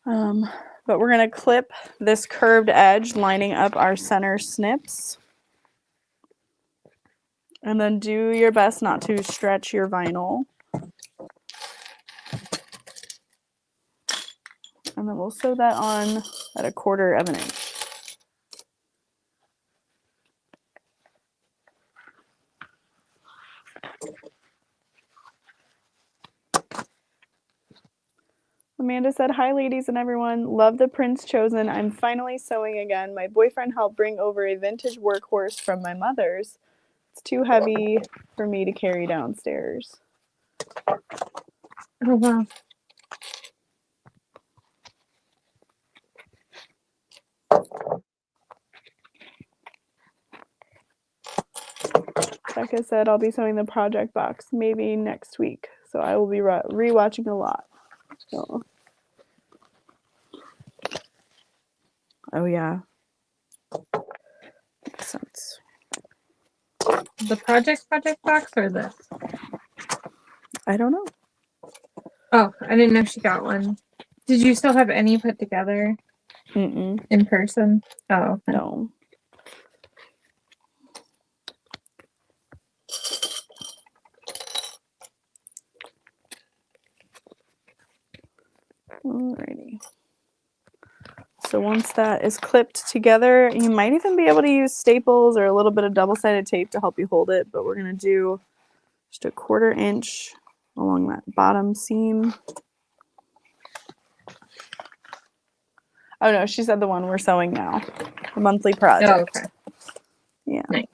But we're going to clip this curved edge lining up our center snips. And then do your best not to stretch your vinyl. And then we'll sew that on at 1/4 of an inch. Amanda said, hi ladies and everyone, love the prints chosen. I'm finally sewing again. My boyfriend helped bring over a vintage workhorse from my mother's. It's too heavy for me to carry downstairs. Oh, wow. Becca said, I'll be sewing the project box maybe next week. So I will be re-watching a lot. So. Oh, yeah. Makes sense. The project box or this? I don't know. Oh, I didn't know she got one. Did you still have any put together in person? Oh, okay. No. Alrighty. So once that is clipped together, you might even be able to use staples or a little bit of double-sided tape to help you hold it, but we're going to do just 1/4 inch along that bottom seam. Oh no, she said the one we're sewing now. The monthly project. Oh, okay. Yeah. Nice.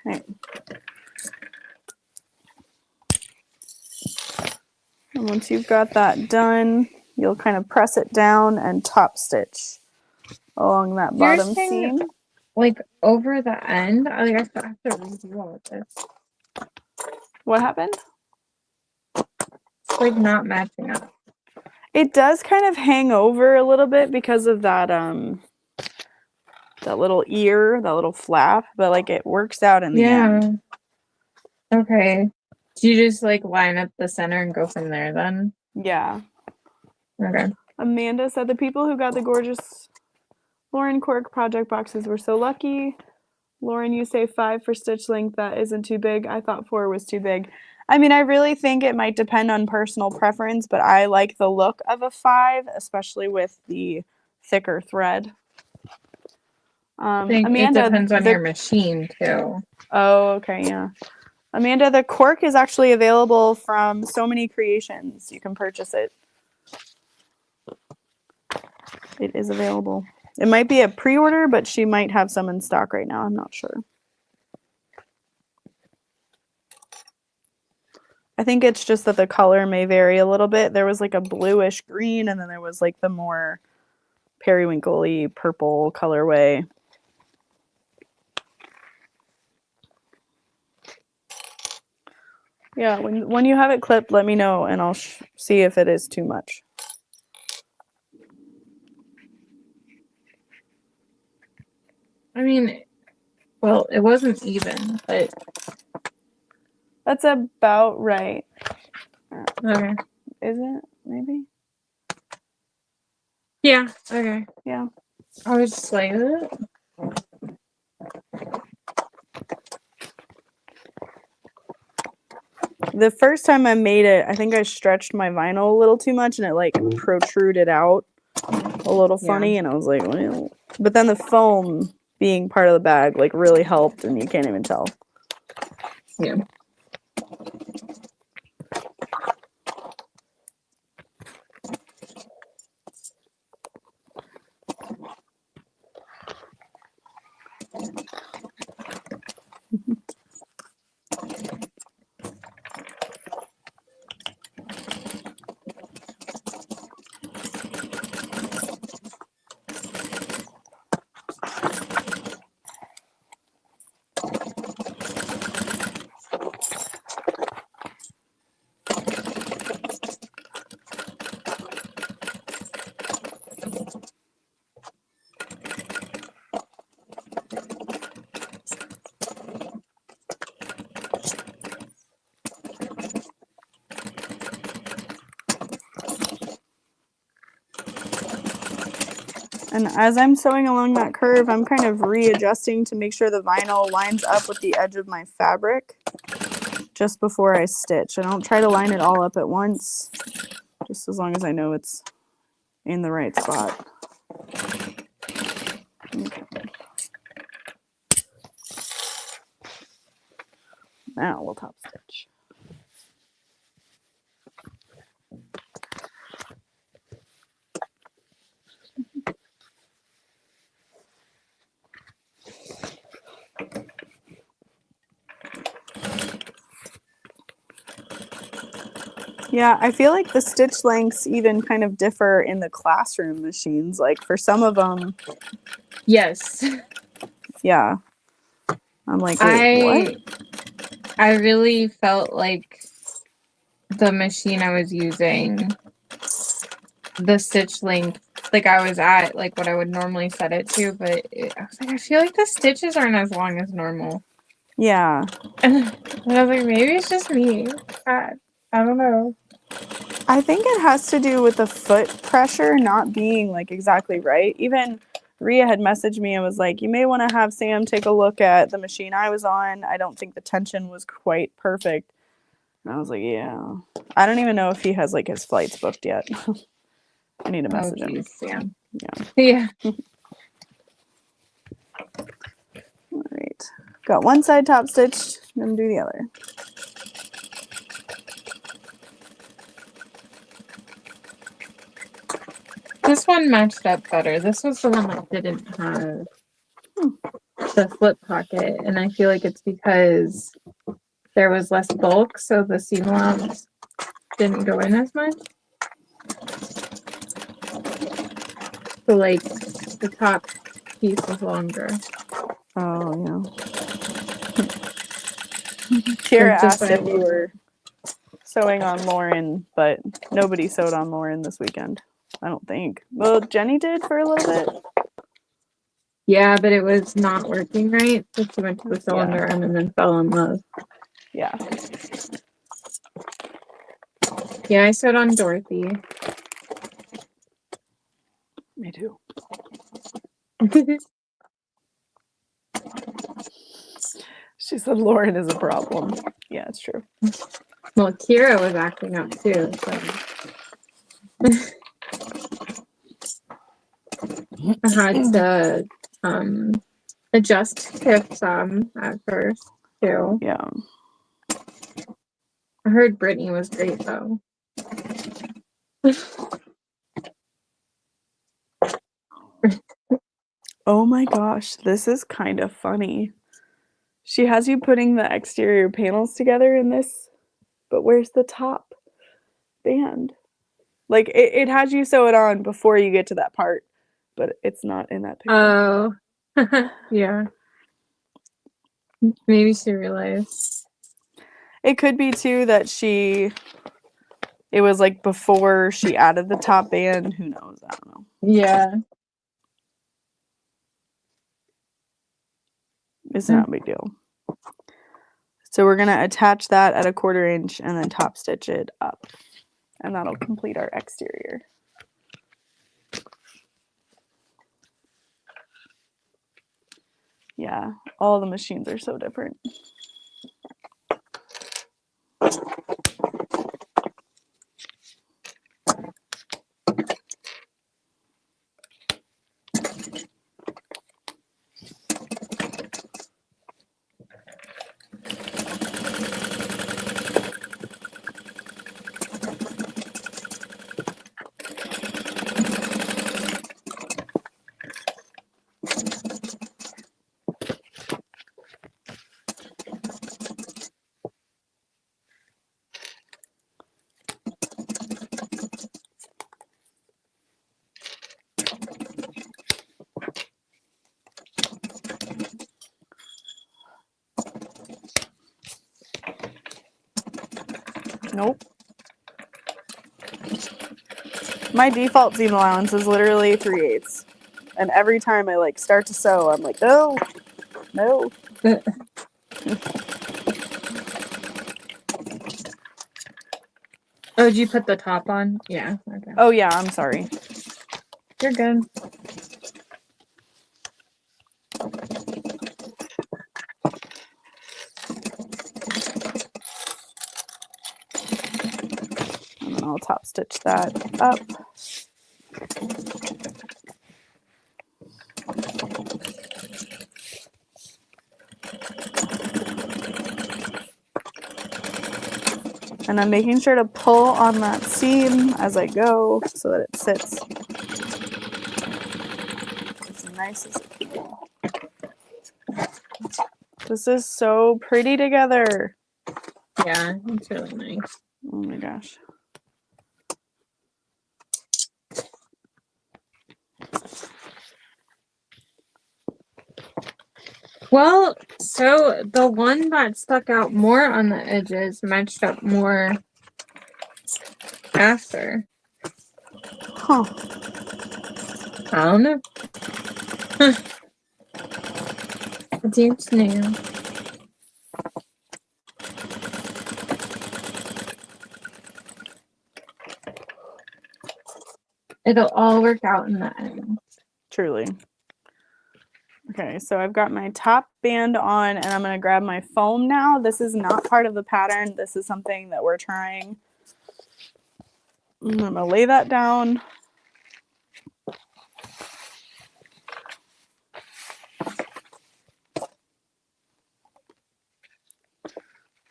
Okay. And once you've got that done, you'll kind of press it down and top stitch along that bottom seam. Like over the end, I have to redo all of this. What happened? It's like not matching up. It does kind of hang over a little bit because of that that little ear, that little flap, but like it works out in the end. Okay. Do you just like line up the center and go from there then? Yeah. Okay. Amanda said the people who got the gorgeous Lauren Cork project boxes were so lucky. Lauren, you say 5 for stitch length. That isn't too big. I thought 4 was too big. I mean, I really think it might depend on personal preference, but I like the look of a 5, especially with the thicker thread. I think Amanda, it depends on your machine too. Oh, okay, yeah. Amanda, the cork is actually available from So Many Creations. You can purchase it. It is available. It might be a pre-order, but she might have some in stock right now. I'm not sure. I think it's just that the color may vary a little bit. There was like a bluish green, and then there was like the more periwinkle-y purple colorway. Yeah, when you have it clipped, let me know, and I'll see if it is too much. I mean, well, it wasn't even, but That's about right. okay. Is it? Maybe? Yeah, okay. Yeah. I was just like, The first time I made it, I think I stretched my vinyl a little too much and it like protruded out a little funny, and I was like, well. But then the foam being part of the bag like really helped, and you can't even tell. yeah. And as I'm sewing along that curve, I'm kind of readjusting to make sure the vinyl lines up with the edge of my fabric just before I stitch. I don't try to line it all up at once, just as long as I know it's in the right spot. Okay. Now we'll top stitch. Yeah, I feel like the stitch lengths even kind of differ in the classroom machines. Like for some of them, Yes. yeah. I'm like, wait, what? I really felt like the machine I was using, the stitch length, like I was at like what I would normally set it to, but I was like, I feel like the stitches aren't as long as normal. Yeah. And I was like, maybe it's just me. I don't know. I think it has to do with the foot pressure not being like exactly right. Even Rhea had messaged me and was like, you may want to have Sam take a look at the machine I was on. I don't think the tension was quite perfect. And I was like, yeah. I don't even know if he has like his flights booked yet. I need to message him. Sam. Yeah. Yeah. All right. Got one side top stitched. I'm going to do the other. This one matched up better. This was the one that didn't have the flip pocket, and I feel like it's because there was less bulk, so the seam allowance didn't go in as much. So like the top piece was longer. Oh, yeah. Kira asked if you were sewing on Lauren, but nobody sewed on Lauren this weekend. I don't think. Well, Jenny did for a little bit. Yeah, but it was not working right. So she went to the cylinder and then fell in love. Yeah. Yeah, I sewed on Dorothy. Me too. She said Lauren is a problem. Yeah, it's true. Well, Kira was acting up too, so I had to adjust Tiff some at first too. Yeah. I heard Brittany was great though. Oh my gosh, this is kind of funny. She has you putting the exterior panels together in this, but where's the top band? Like, it has you sew it on before you get to that part, but it's not in that picture. Oh, yeah. Maybe she realized. It could be too that it was like before she added the top band. Who knows? I don't know. Yeah. It's not a big deal. So we're gonna attach that at a 1/4 inch and then top stitch it up, and that'll complete our exterior. Yeah, all the machines are so different. Nope. My default seam allowance is literally 3/8. And every time I like start to sew, I'm like, no. Oh, did you put the top on? Yeah. Okay. Oh yeah, I'm sorry. You're good. And then I'll top stitch that up. And I'm making sure to pull on that seam as I go so that it sits as nice as it can. This is so pretty together. Yeah, it's really nice. Oh my gosh. Well, so the one that stuck out more on the edges matched up more after. Huh. I don't know. It's new. It'll all work out in the end. Truly. Okay, so I've got my top band on and I'm going to grab my foam now. This is not part of the pattern. This is something that we're trying. I'm going to lay that down.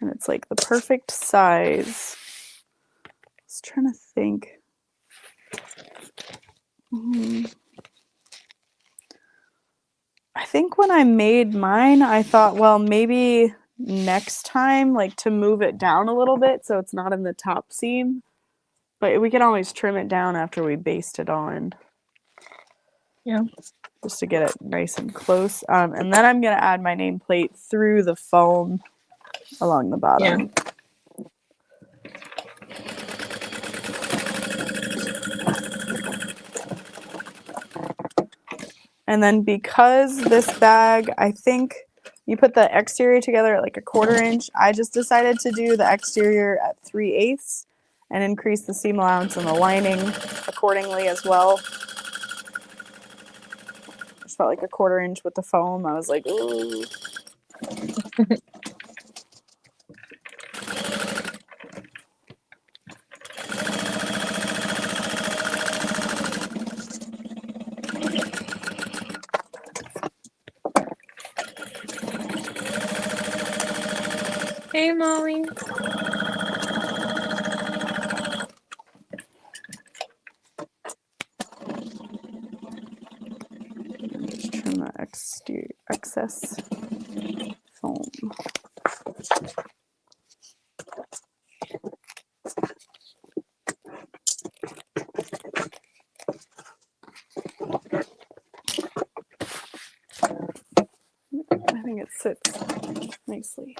And it's like the perfect size. I was trying to think. I think when I made mine, I thought, well, maybe next time, like to move it down a little bit so it's not in the top seam. But we can always trim it down after we baste it on. Yeah. Just to get it nice and close. And then I'm going to add my nameplate through the foam along the bottom. Yeah. And then because this bag, I think you put the exterior together at like a 1/4 inch. I just decided to do the exterior at 3/8. and increase the seam allowance and the lining accordingly as well. Just felt like a 1/4 inch with the foam. I was like, ooh. Hey, Molly. Just trim the excess foam. I think it sits nicely.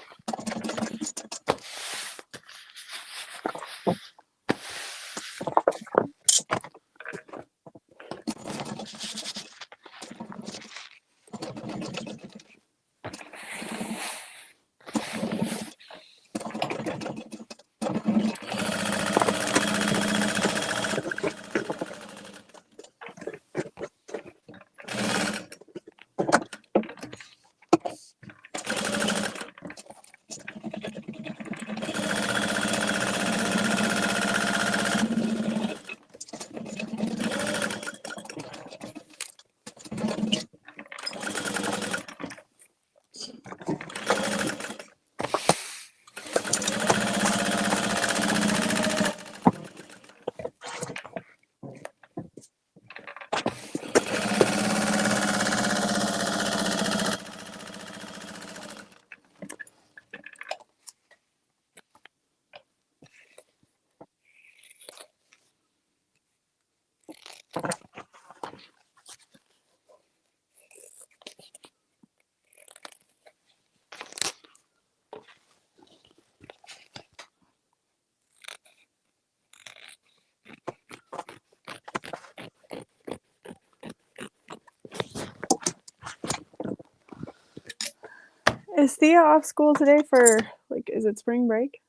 Is Thea off school today for, like, is it spring break?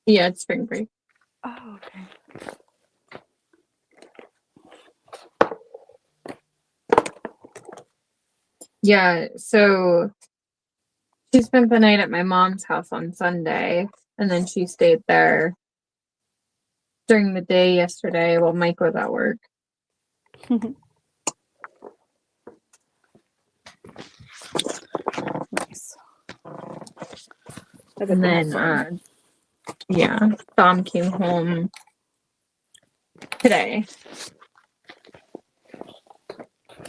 Yeah, it's spring break. Oh, okay. Yeah, so she spent the night at my mom's house on Sunday, and then she stayed there during the day yesterday while Mike was at work. Nice. And then, yeah, Dom came home today.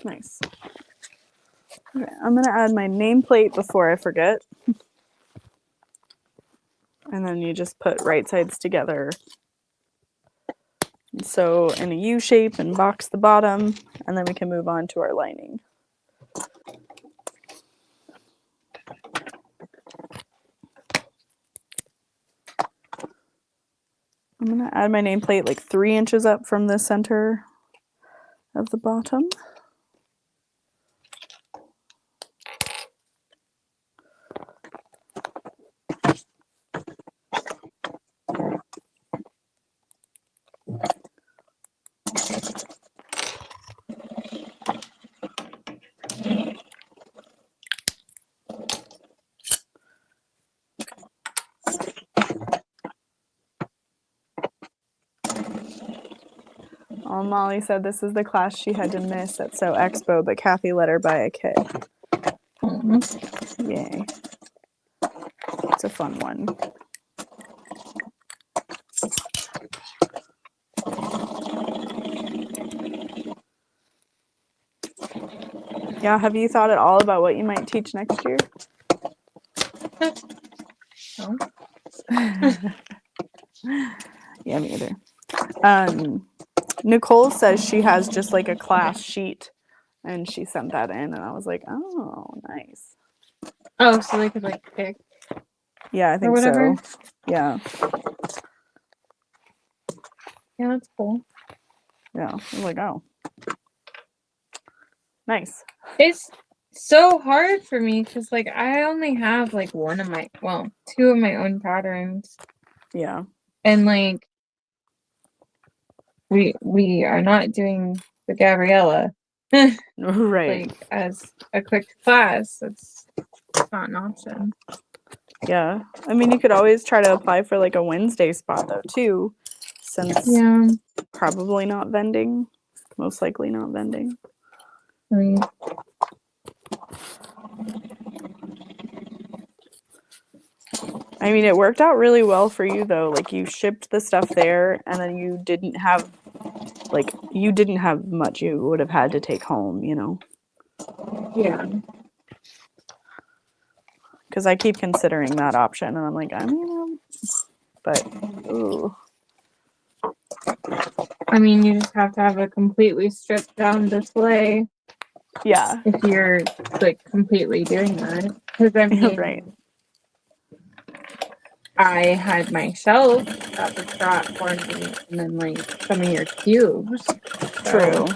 Nice. Okay, I'm gonna add my nameplate before I forget. And then you just put right sides together. And sew in a U shape and box the bottom, and then we can move on to our lining. I'm gonna add my nameplate like 3 inches up from the center of the bottom. Oh, Molly said this is the class she had to miss at Sew Expo, but Kathy let her buy a kit. Yay. It's a fun one. Yeah, have you thought at all about what you might teach next year? No. Yeah, me either. Nicole says she has just like a class sheet, and she sent that in, and I was like, oh, nice. Oh, so they could like pick Yeah, I or think whatever. so. Yeah, Yeah, that's cool. yeah. I was like, oh, nice. It's so hard for me because like I only have like two of my own patterns. Yeah. And like we are not doing the Gabriella Right. like as a quick class. It's not an option. Yeah. I mean, you could always try to apply for like a Wednesday spot though too, since Yeah. probably not vending, most likely not vending. Right. I mean, it worked out really well for you though. Like you shipped the stuff there and then you didn't have much you would have had to take home, you know. Yeah. Cuz I keep considering that option and I'm like, I mean, but ooh. I mean, you just have to have a completely stripped down display Yeah. if you're like completely doing that. Because I mean, Right. I had my shelf that was brought for me, and then like some of your cubes. True.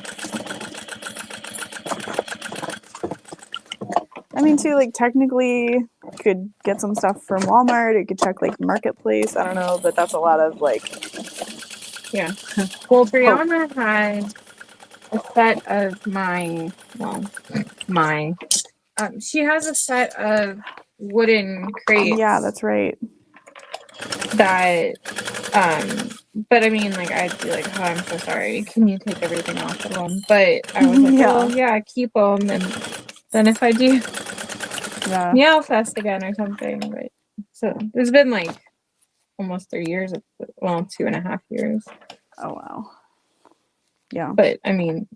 I mean, too, like technically, you could get some stuff from Walmart. You could check like Marketplace. I don't know, but that's a lot of like. Yeah. Well, Brianna had a set of she has a set of wooden crates. Yeah, that's right. That, but I mean, like, I'd be like, oh, I'm so sorry. Can you take everything off of them? But I was like, Yeah. well, yeah, keep them. And then if I do Yeah. Meow Fest again or something, but so it's been like almost 3 years, well, 2.5 years. Oh wow. Yeah. But I mean,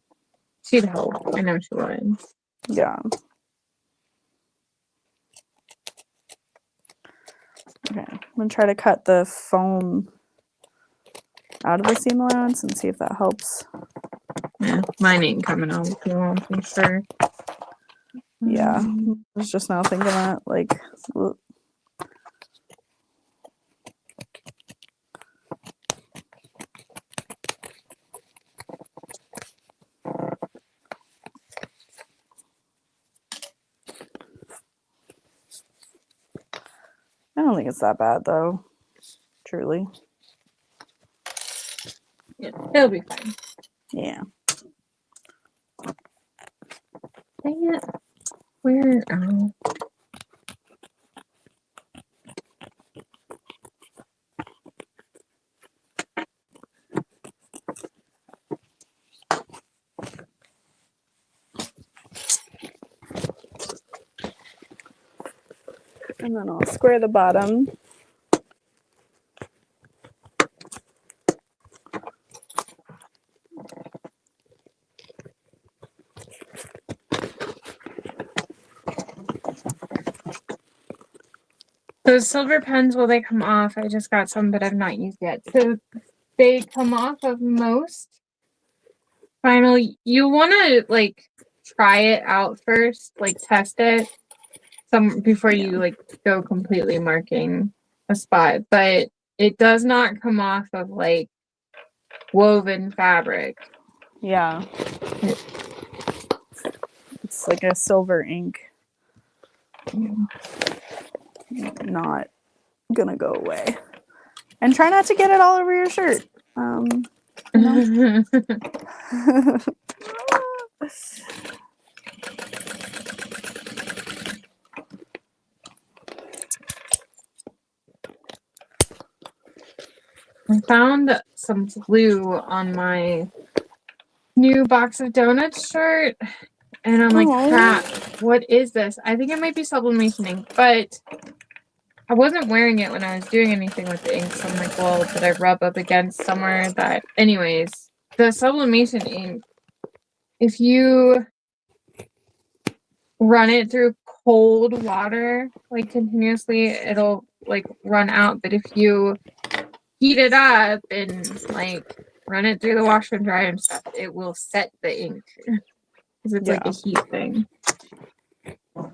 she'd help. I know she would. Yeah. Okay. I'm gonna try to cut the foam out of the seam allowance and see if that helps. Yeah, mine ain't coming out if you want, I'm sure. Yeah. I was just now thinking that, like, ugh. I don't think it's that bad though. Truly. Yeah, it'll be fine. Yeah. Dang it. Where? Oh. And then I'll square the bottom. Those silver pens, will they come off? I just got some that I've not used yet. So they come off of most. Finally, you want to like try it out first, like test it before you like go completely marking a spot. But it does not come off of like woven fabric. Yeah. It's like a silver ink. Not gonna go away. And try not to get it all over your shirt. You know? I found some glue on my new box of donuts shirt, and I'm like, crap, what is this? I think it might be sublimation ink, but I wasn't wearing it when I was doing anything with the ink, so I'm like, well, did I rub up against somewhere that... Anyways, the sublimation ink, if you run it through cold water, like continuously, it'll like run out, but if you heat it up and like run it through the washer and dryer and stuff, it will set the ink because it's like a heat thing.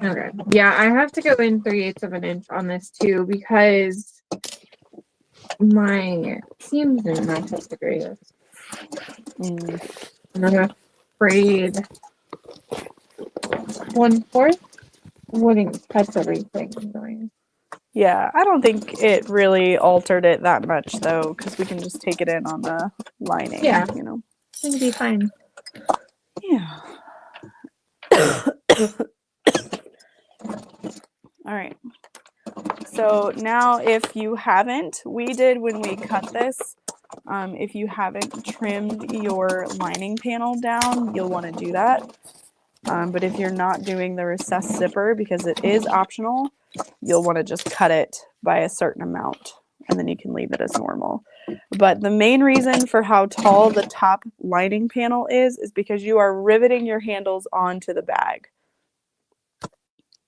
Okay. Yeah, I have to go in 3/8 of an inch on this too because my seams are not just the greatest. And I'm afraid 1/4 wouldn't touch everything. Yeah, I don't think it really altered it that much though, because we can just take it in on the lining, Yeah. you know. It'll be fine. Yeah. All right. So now if you haven't, we did when we cut this, if you haven't trimmed your lining panel down, you'll want to do that. But if you're not doing the recessed zipper, because it is optional, you'll want to just cut it by a certain amount, and then you can leave it as normal. But the main reason for how tall the top lining panel is because you are riveting your handles onto the bag.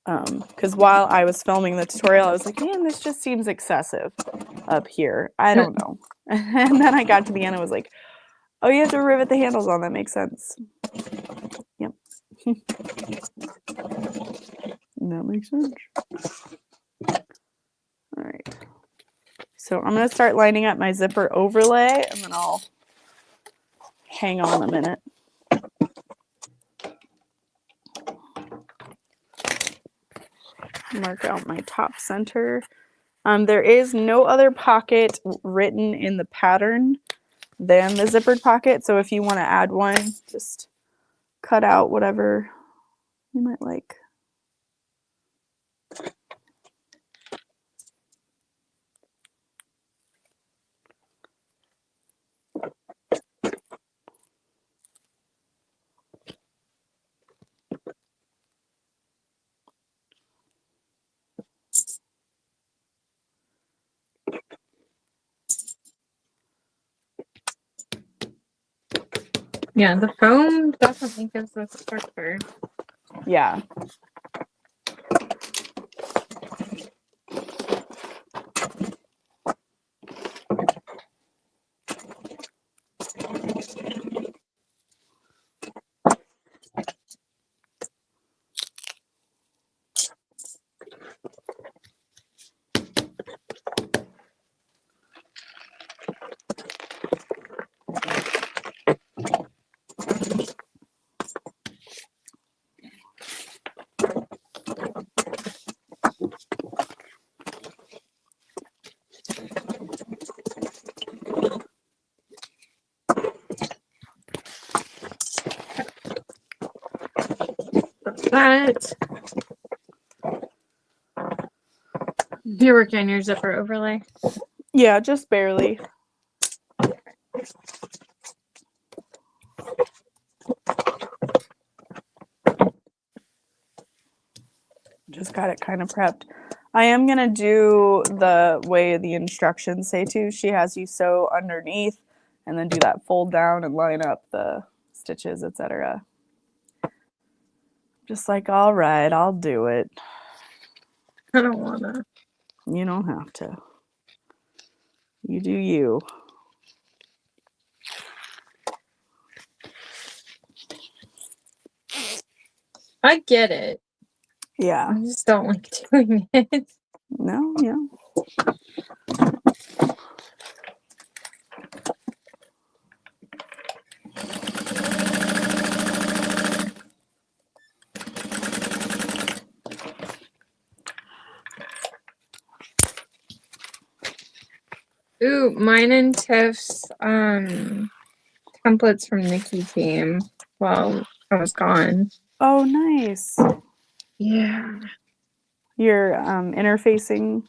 Because while I was filming the tutorial, I was like, man, this just seems excessive up here. I don't know. And then I got to the end and was like, oh, you have to rivet the handles on. That makes sense. Yep. That makes sense. All right. So I'm going to start lining up my zipper overlay, and then I'll hang on a minute. Mark out my top center. There is no other pocket written in the pattern than the zippered pocket. So if you want to add one, just cut out whatever you might like. Yeah, the foam definitely gives us structure. Yeah. But you're working on your zipper overlay. Yeah, just barely. Just got it kind of prepped. I am going to do the way the instructions say to. She has you sew underneath and then do that fold down and line up the stitches, etc. Just like, all right, I'll do it. I don't wanna. You don't have to. You do you. I get it. Yeah. I just don't like doing it. No, yeah. Ooh, mine and Tiff's templates from Nikki came while I was gone. Oh, nice. Yeah. You're interfacing.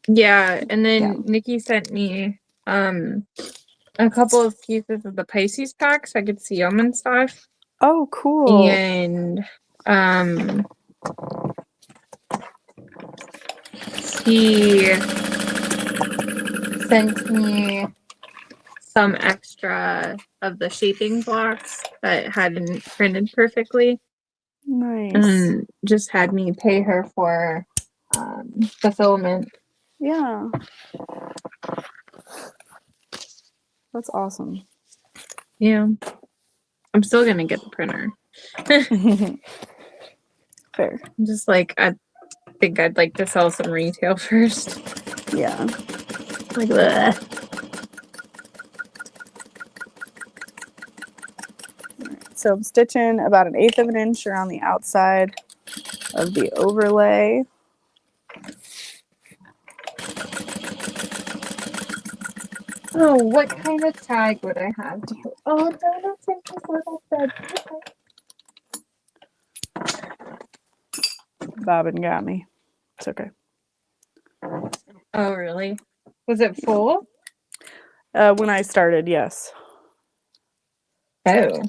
Yeah, and then Yeah. Nikki sent me a couple of pieces of the Pisces pack so I could see them and stuff. Oh, cool. And he sent me some extra of the shaping blocks that hadn't printed perfectly. Nice. And just had me pay her for the filament. Yeah. That's awesome. Yeah. I'm still gonna get the printer. Fair. I'm just like, I think I'd like to sell some retail first. Yeah. Like, bleh. So I'm stitching about 1/8 of an inch around the outside of the overlay. Oh, what kind of tag would I have to put? Oh, donuts in his little bed. Bobbin got me. It's okay. Oh, really? Was it full? When I started, yes. Oh.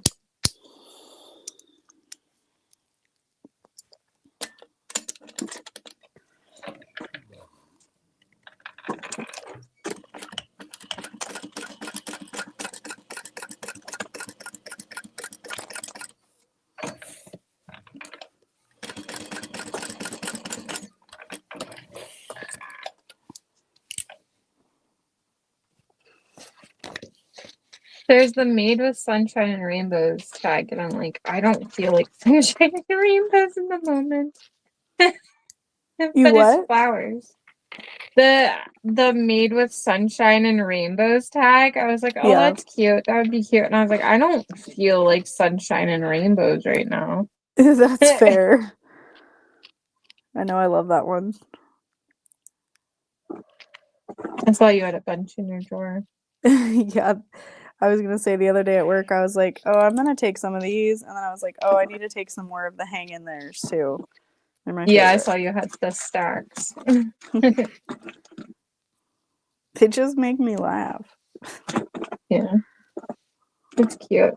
There's the Made with Sunshine and Rainbows tag, and I'm like, I don't feel like sunshine and rainbows in the moment. You But it's what? flowers. The Made with Sunshine and Rainbows tag, I was like, oh, Yeah. that's cute. That would be cute. And I was like, I don't feel like sunshine and rainbows right now. That's fair. I know I love that one. I saw you had a bunch in your drawer. Yeah. I was gonna say the other day at work, I was like, oh, I'm gonna take some of these, and then I was like, oh, I need to take some more of the hang in theirs too. They're my Yeah, I favorite. saw you had the stacks. They just make me laugh. Yeah. It's cute.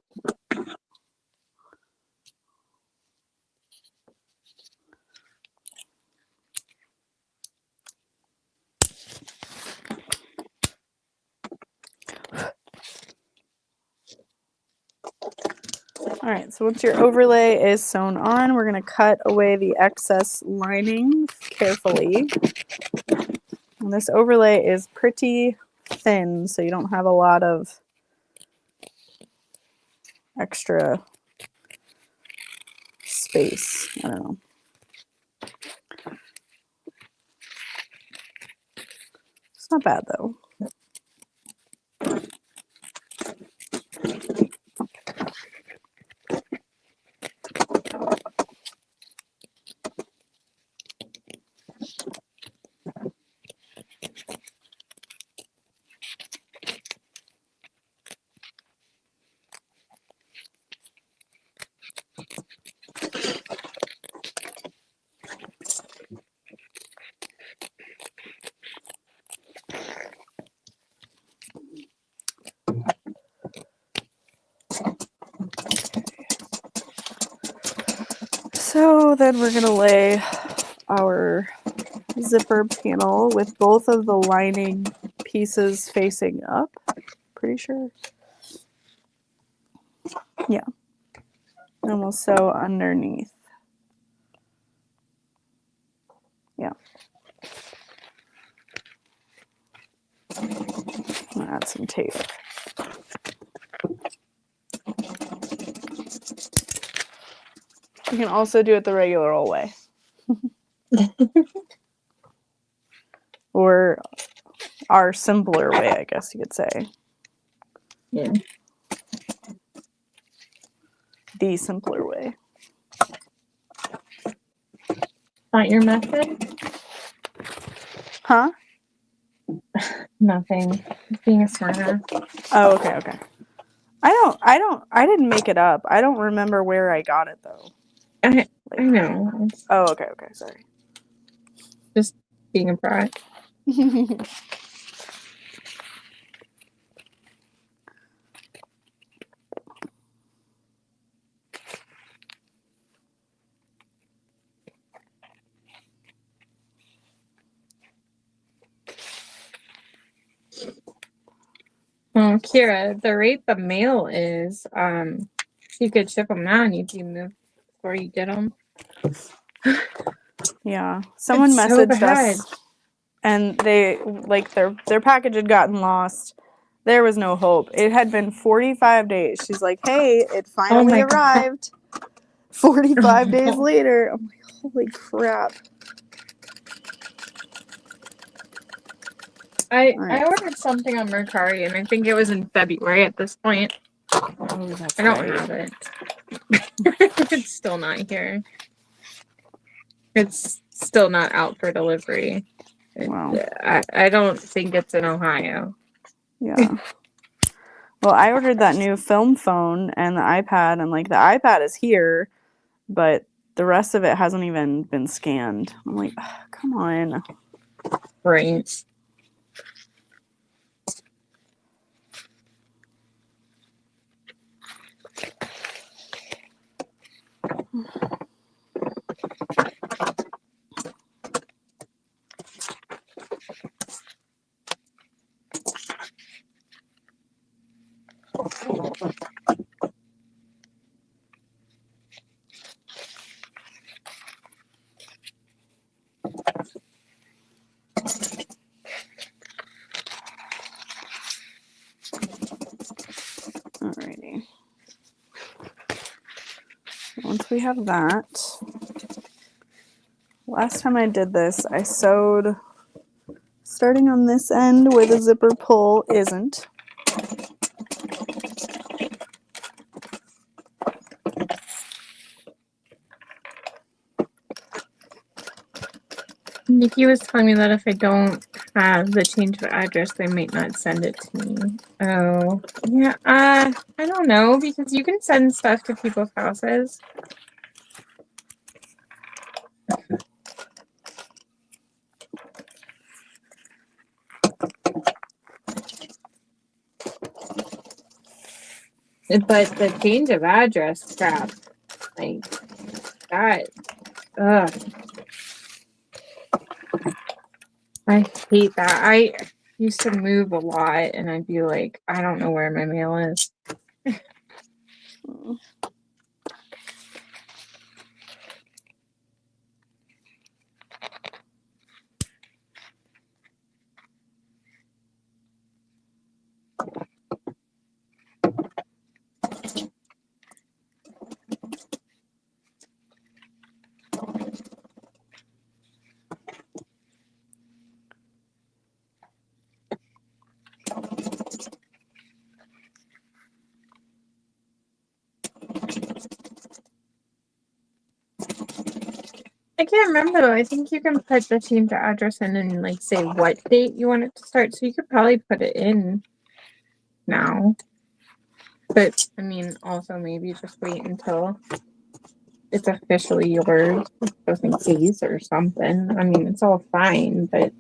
All right, so once your overlay is sewn on, we're gonna cut away the excess lining carefully. And this overlay is pretty thin, so you don't have a lot of extra space. I don't know. It's not bad though. So then we're gonna lay our zipper panel with both of the lining pieces facing up. Pretty sure. Yeah. And we'll sew underneath. Yeah. I'm gonna add some tape. You can also do it the regular old way. Or our simpler way, I guess you could say. Yeah. The simpler way. Not your method? Huh? Nothing. Just being a smarter. Oh, okay. I didn't make it up. I don't remember where I got it though. I know. Oh, okay, sorry. Just being a brat. Well, Kira, the rate the mail is, you could ship them now and you'd moved before you get them. Yeah. Someone It's so messaged bad. us and they like their package had gotten lost. There was no hope. It had been 45 days. She's like, "Hey, it finally my God. arrived." 45 days later. I'm like, "Holy crap." I Right. ordered something on Mercari and I think it was in February at this point. Oh, that's I don't right. have it. It's still not here. It's still not out for delivery. Wow. I don't think it's in Ohio. Yeah. Well, I ordered that new film phone and the iPad, and like the iPad is here, but the rest of it hasn't even been scanned. I'm like, "Ugh, come on." Right. Alrighty. Once we have that, last time I did this, I sewed starting on this end where the zipper pull isn't. Nikki was telling me that if I don't have the change of address, they might not send it to me. Oh, yeah. I don't know, because you can send stuff to people's houses. But the change of address crap, like that, ugh. I hate that. I used to move a lot, and I'd be like, I don't know where my mail is. I can't remember though. I think you can put the change of address in and like say what date you want it to start. So you could probably put it in now. But I mean, also maybe just wait until it's officially yours, just in case or something. I mean, it's all fine, but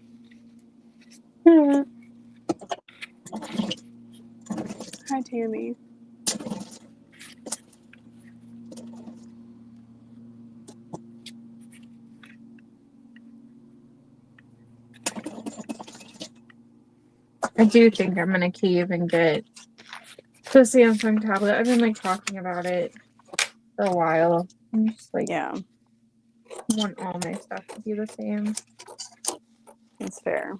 Hi, Tammy. I do think I'm gonna cave and get the Samsung tablet. I've been like talking about it for a while. I'm just like, Yeah, want all my stuff to be the same. that's fair.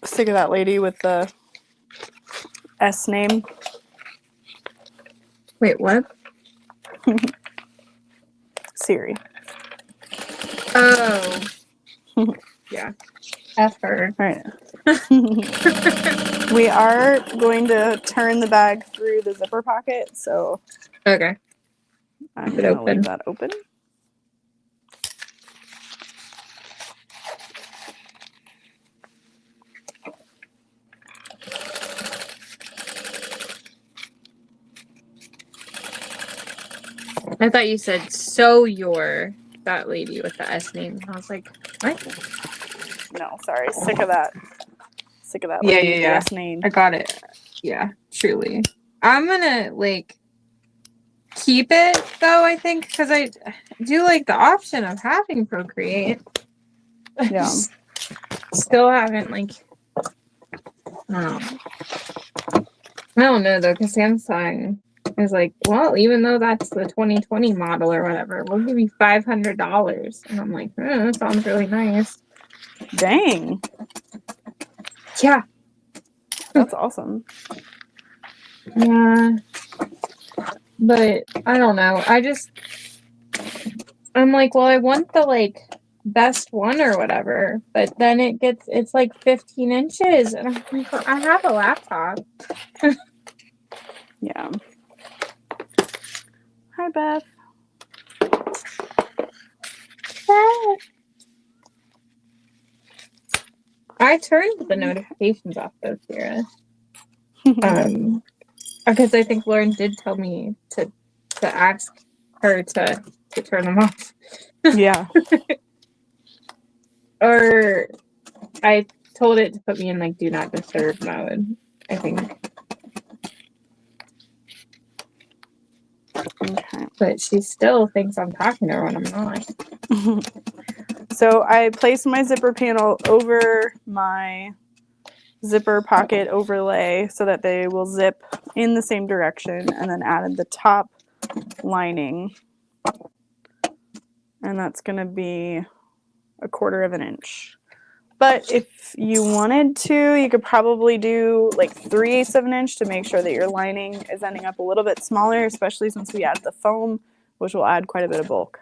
Sick of that lady with the S name. Wait, what? Siri. Oh, yeah. F her. All right. We are going to turn the bag through the zipper pocket, so Okay. I'm Keep it going to open. leave that open. I thought you said, so you're that lady with the S name. I was like, what? No, sorry. Sick of that. Sick of that Yeah, lady yeah, with the yeah. S name. I got it. Yeah, truly. I'm gonna like keep it though, I think, because I do like the option of having Procreate. Yeah. Still haven't like I don't know though, because Samsung is like, well, even though that's the 2020 model or whatever, we'll give you $500. And I'm like, that sounds really nice. Dang. Yeah. That's awesome. Yeah. But I don't know. I'm like, well, I want the like best one or whatever, but then it's like 15 inches, and I'm like, I have a laptop. Yeah. Hi, Beth. I turned the notifications off though, Kira. Because I think Lauren did tell me to ask her to turn them off. Yeah. Or I told it to put me in like do not disturb mode, I think. Okay. But she still thinks I'm talking to her when I'm not. So I placed my zipper panel over my zipper pocket overlay so that they will zip in the same direction, and then added the top lining. And that's going to be 1/4 inch. But if you wanted to, you could probably do like 3/8 of an inch to make sure that your lining is ending up a little bit smaller, especially since we add the foam, which will add quite a bit of bulk.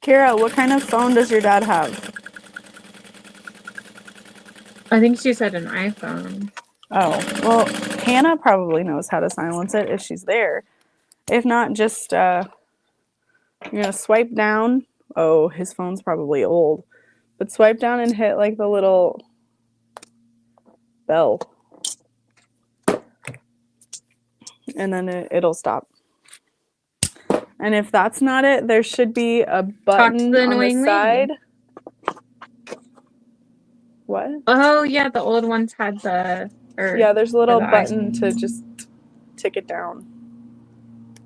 Kira, what kind of phone does your dad have? I think she said an iPhone. Oh, well, Hannah probably knows how to silence it if she's there. If not, just you're gonna swipe down. Oh, his phone's probably old, but swipe down and hit like the little bell, and then it'll stop. And if that's not it, there should be a button on the side. Lady. What? Oh yeah, the old ones had the. Yeah, there's a little button to just tick it down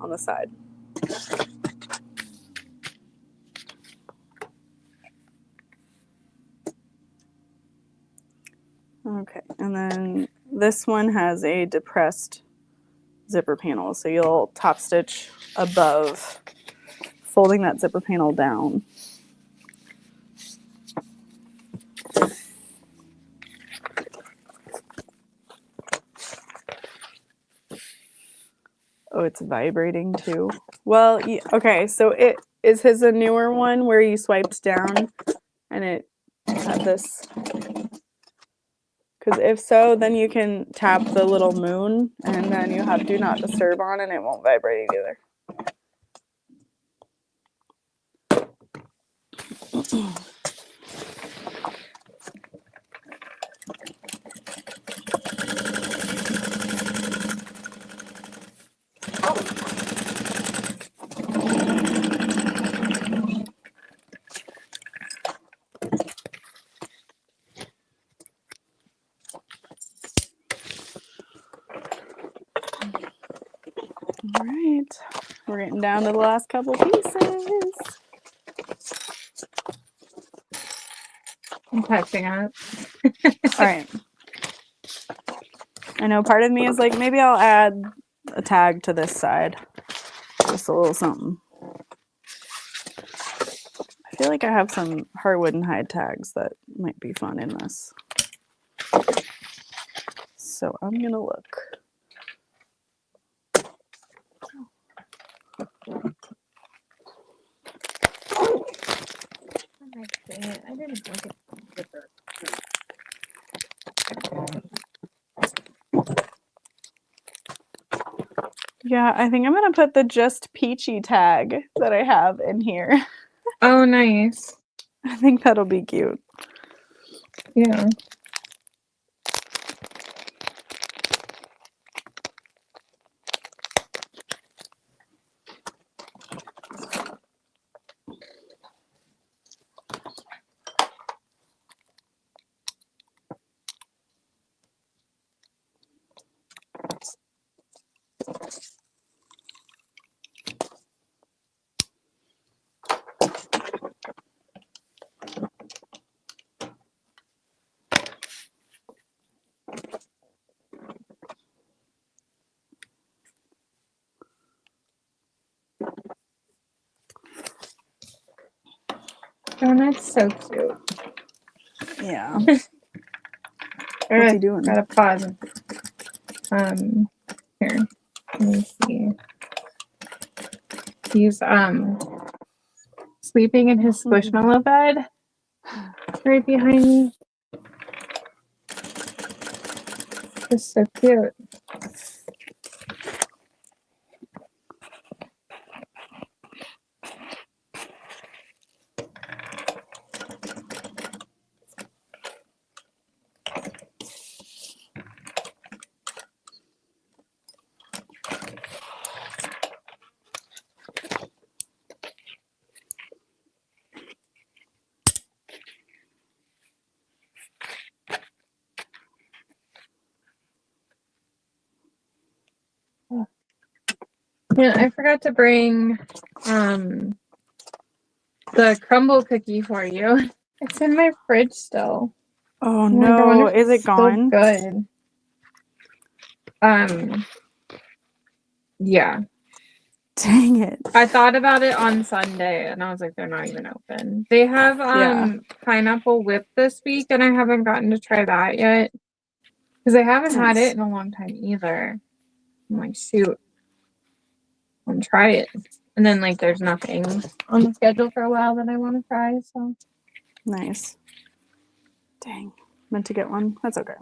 on the side. Okay, and then this one has a depressed zipper panel, so you'll top stitch above, folding that zipper panel down. Oh, it's vibrating too. Well, okay, so is his a newer one where you swiped down and it had this? Because if so, then you can tap the little moon and then you have do not disturb on and it won't vibrate either. All right, we're getting down to the last couple pieces. I'm touching it. All right. I know part of me is like, maybe I'll add a tag to this side. Just a little something. I feel like I have some hardwood and hide tags that might be fun in this. So I'm going to look. I didn't look at the zipper. Yeah, I think I'm going to put the Just Peachy tag that I have in here. Oh, nice. I think that'll be cute. Yeah. Oh, that's so cute. Yeah. What's he doing? Gotta pause. Here. Let me see. He's sleeping in his squishmallow bed right behind me. It's so cute. Yeah, I forgot to bring the crumble cookie for you. It's in my fridge still. Oh I'm like, I no, wonder if is it it's still gone? good. Yeah. Dang it. I thought about it on Sunday and I was like, they're not even open. They have Yeah. pineapple whip this week and I haven't gotten to try that yet. Because I haven't had Nice. it in a long time either. I'm like, shoot. I'm try it. And then like there's nothing on the schedule for a while that I want to try, so Nice. Dang. Meant to get one. That's okay.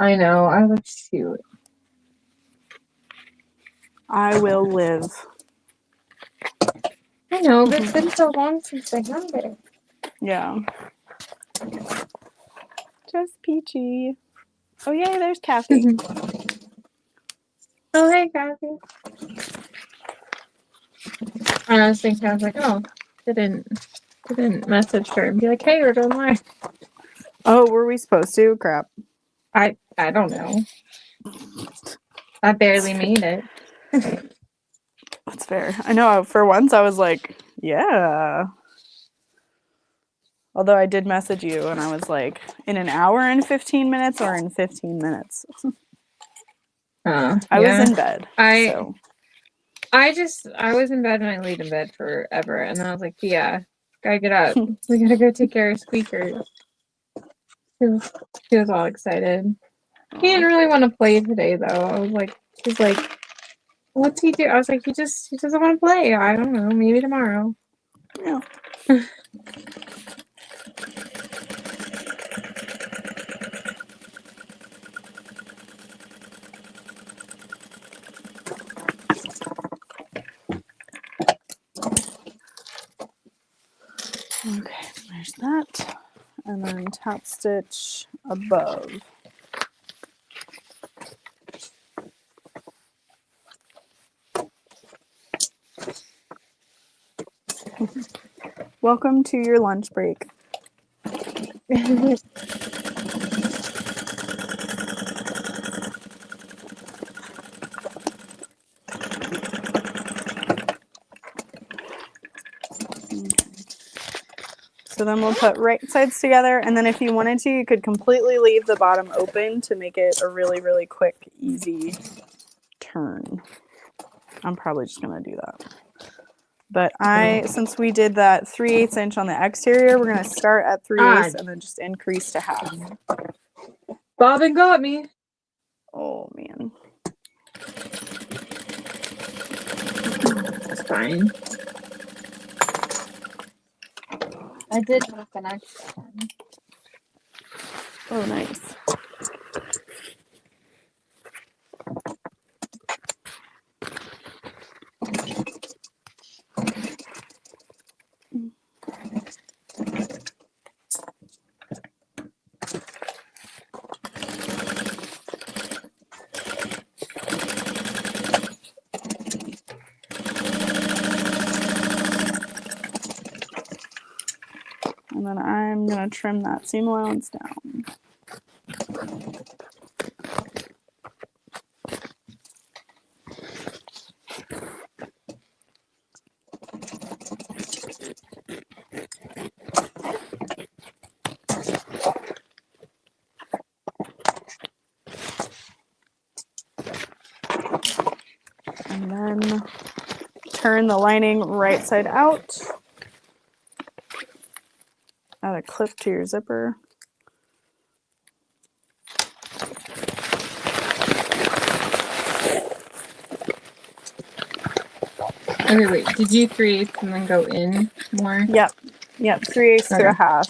I know. I was like, shoot. I will live. I know, but it's been so long since I had it. Yeah. Just peachy. Oh yay, there's Kathy. Oh hey Kathy. And I was thinking, I was like, oh, didn't message her and be like, hey, we're going live. Oh, were we supposed to? Crap. I don't know. I barely made it. That's fair. I know for once I was like, yeah. Although I did message you and I was like, in an hour and 15 minutes or in 15 minutes? I was in bed. I was in bed and I laid in bed forever. And then I was like, yeah, gotta get up. We gotta go take care of Squeaker. He was all excited. He didn't really want to play today though. I was like, he's like, what's he do? I was like, he doesn't want to play. I don't know, maybe tomorrow. Yeah. Okay, there's that. And then top stitch above. Welcome to your lunch break. So then we'll put right sides together, and then if you wanted to, you could completely leave the bottom open to make it a really, really quick, easy turn. I'm probably just gonna do that. But since we did that 3/8 inch on the exterior, we're gonna start at 3/8 and then just increase to half. Bobbin got me. Oh man. It's fine. I did have an extra one. Oh, nice. And then I'm going to trim that seam allowance down. And then turn the lining right side out. Add a clip to your zipper. Okay, wait. Did you 3/8 and then go in more? Yep. 3/8 to a half.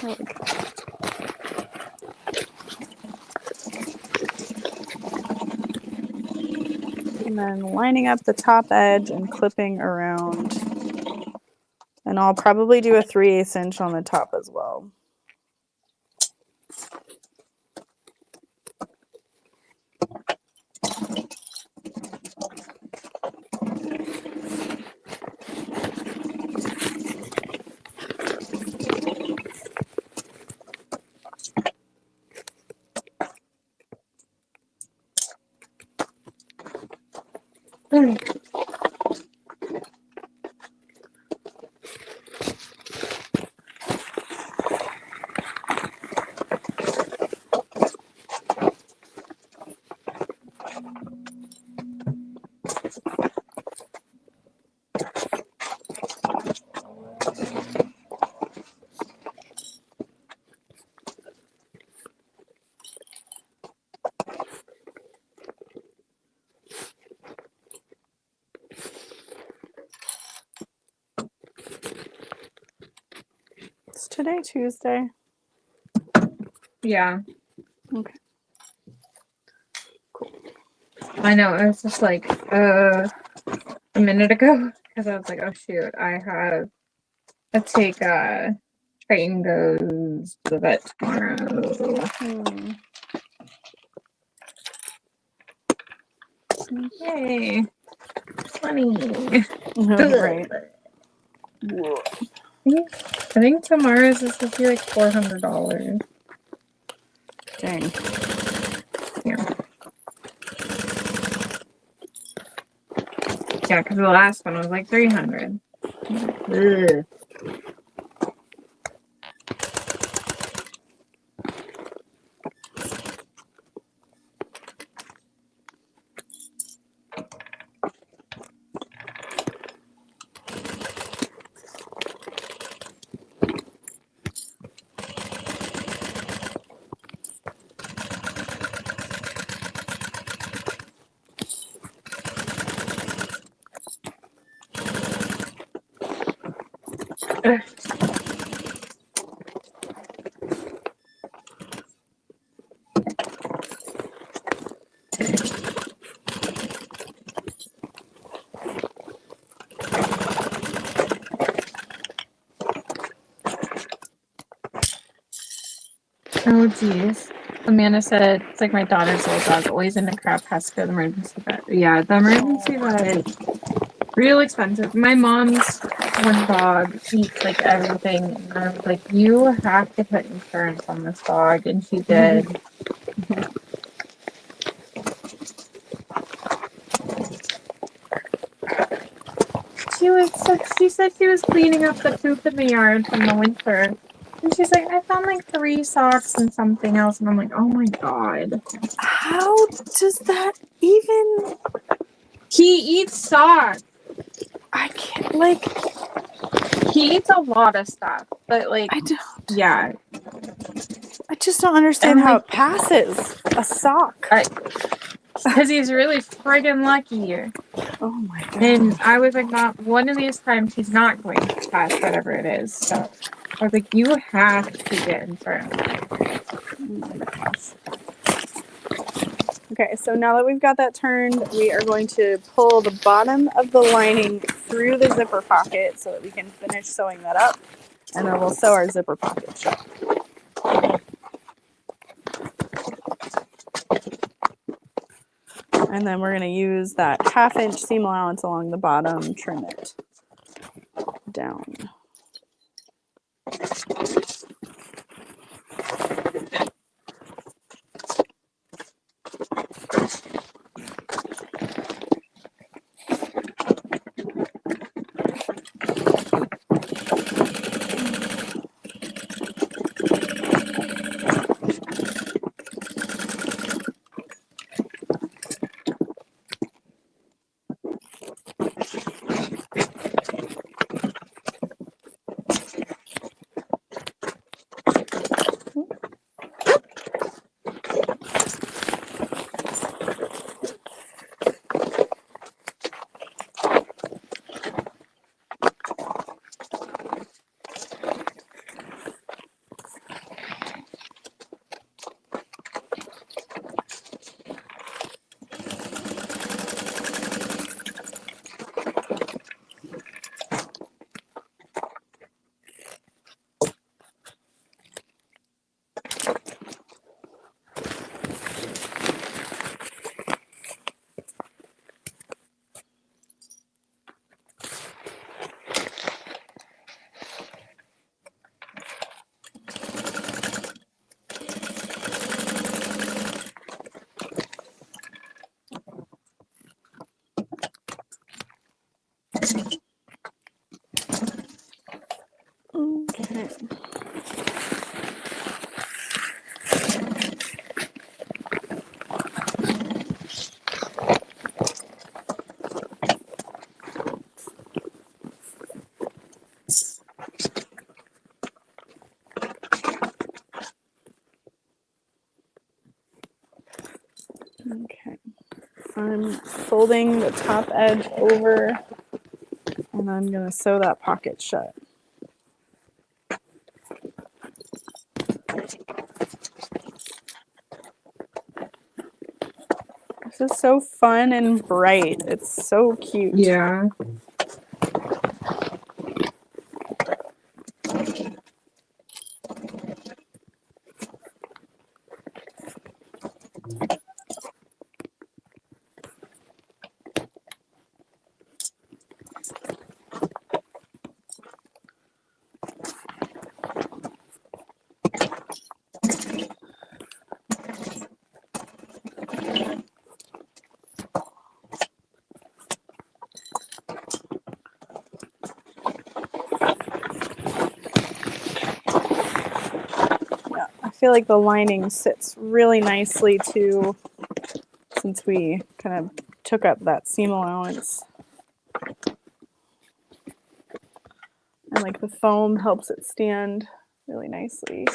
There we go. And then lining up the top edge and clipping around. And I'll probably do a 3/8 inch on the top as well. Is today Tuesday? Yeah. Okay. I know. I was just like, a minute ago because I was like, oh shoot, I have to take Triton goes to the vet tomorrow. Yay. Money. Right. I think tomorrow's is supposed to be like $400. Dang. Yeah. Yeah, because the last one was like 300. Ugh. Oh, geez. Amanda said, it's like my daughter's little dog, always in the crap, has to go to the emergency vet. Yeah, the emergency vet is real expensive. My mom's one dog eats like everything. And I was like, you have to put insurance on this dog. And she did. She said she was cleaning up the poop in the yard from the winter. And she's like, I found like 3 socks and something else. And I'm like, oh my God. How does that even? He eats socks. I can't, like. He eats a lot of stuff. But like, I don't. yeah. I just don't understand how it passes a sock. Because he's really friggin' lucky. Oh my God. And I was like, not one of these times he's not going to pass whatever it is. So I was like, you have to get insurance. Okay, so now that we've got that turned, we are going to pull the bottom of the lining through the zipper pocket so that we can finish sewing that up. And then we'll sew our zipper pocket shut. And then we're going to use that 1/2 inch seam allowance along the bottom, trim it down. Okay. Okay. I'm folding the top edge over and I'm going to sew that pocket shut. This is so fun and bright. It's so cute. Yeah. Yeah, I feel like the lining sits really nicely too, since we kind of took up that seam allowance. And like the foam helps it stand really nicely.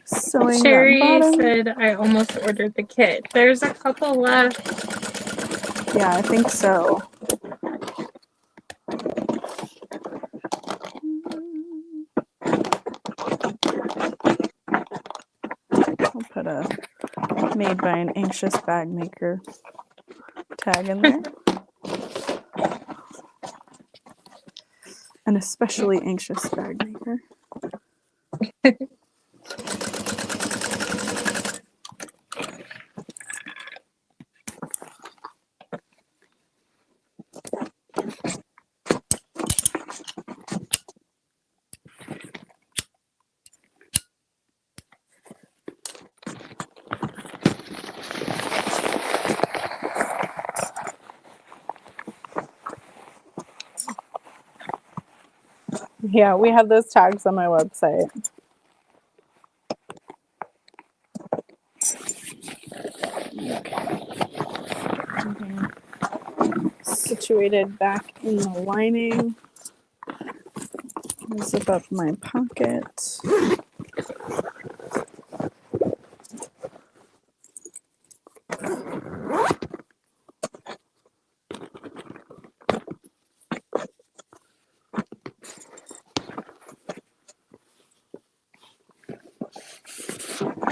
Sewing that Sherry bottom. said I almost ordered the kit. There's a couple left. Yeah, I think so. I'll put a made by an anxious bag maker tag in there. An especially anxious bag maker. Yeah, we have those tags on my website. Okay. Situated back in the lining. Zip up my pocket.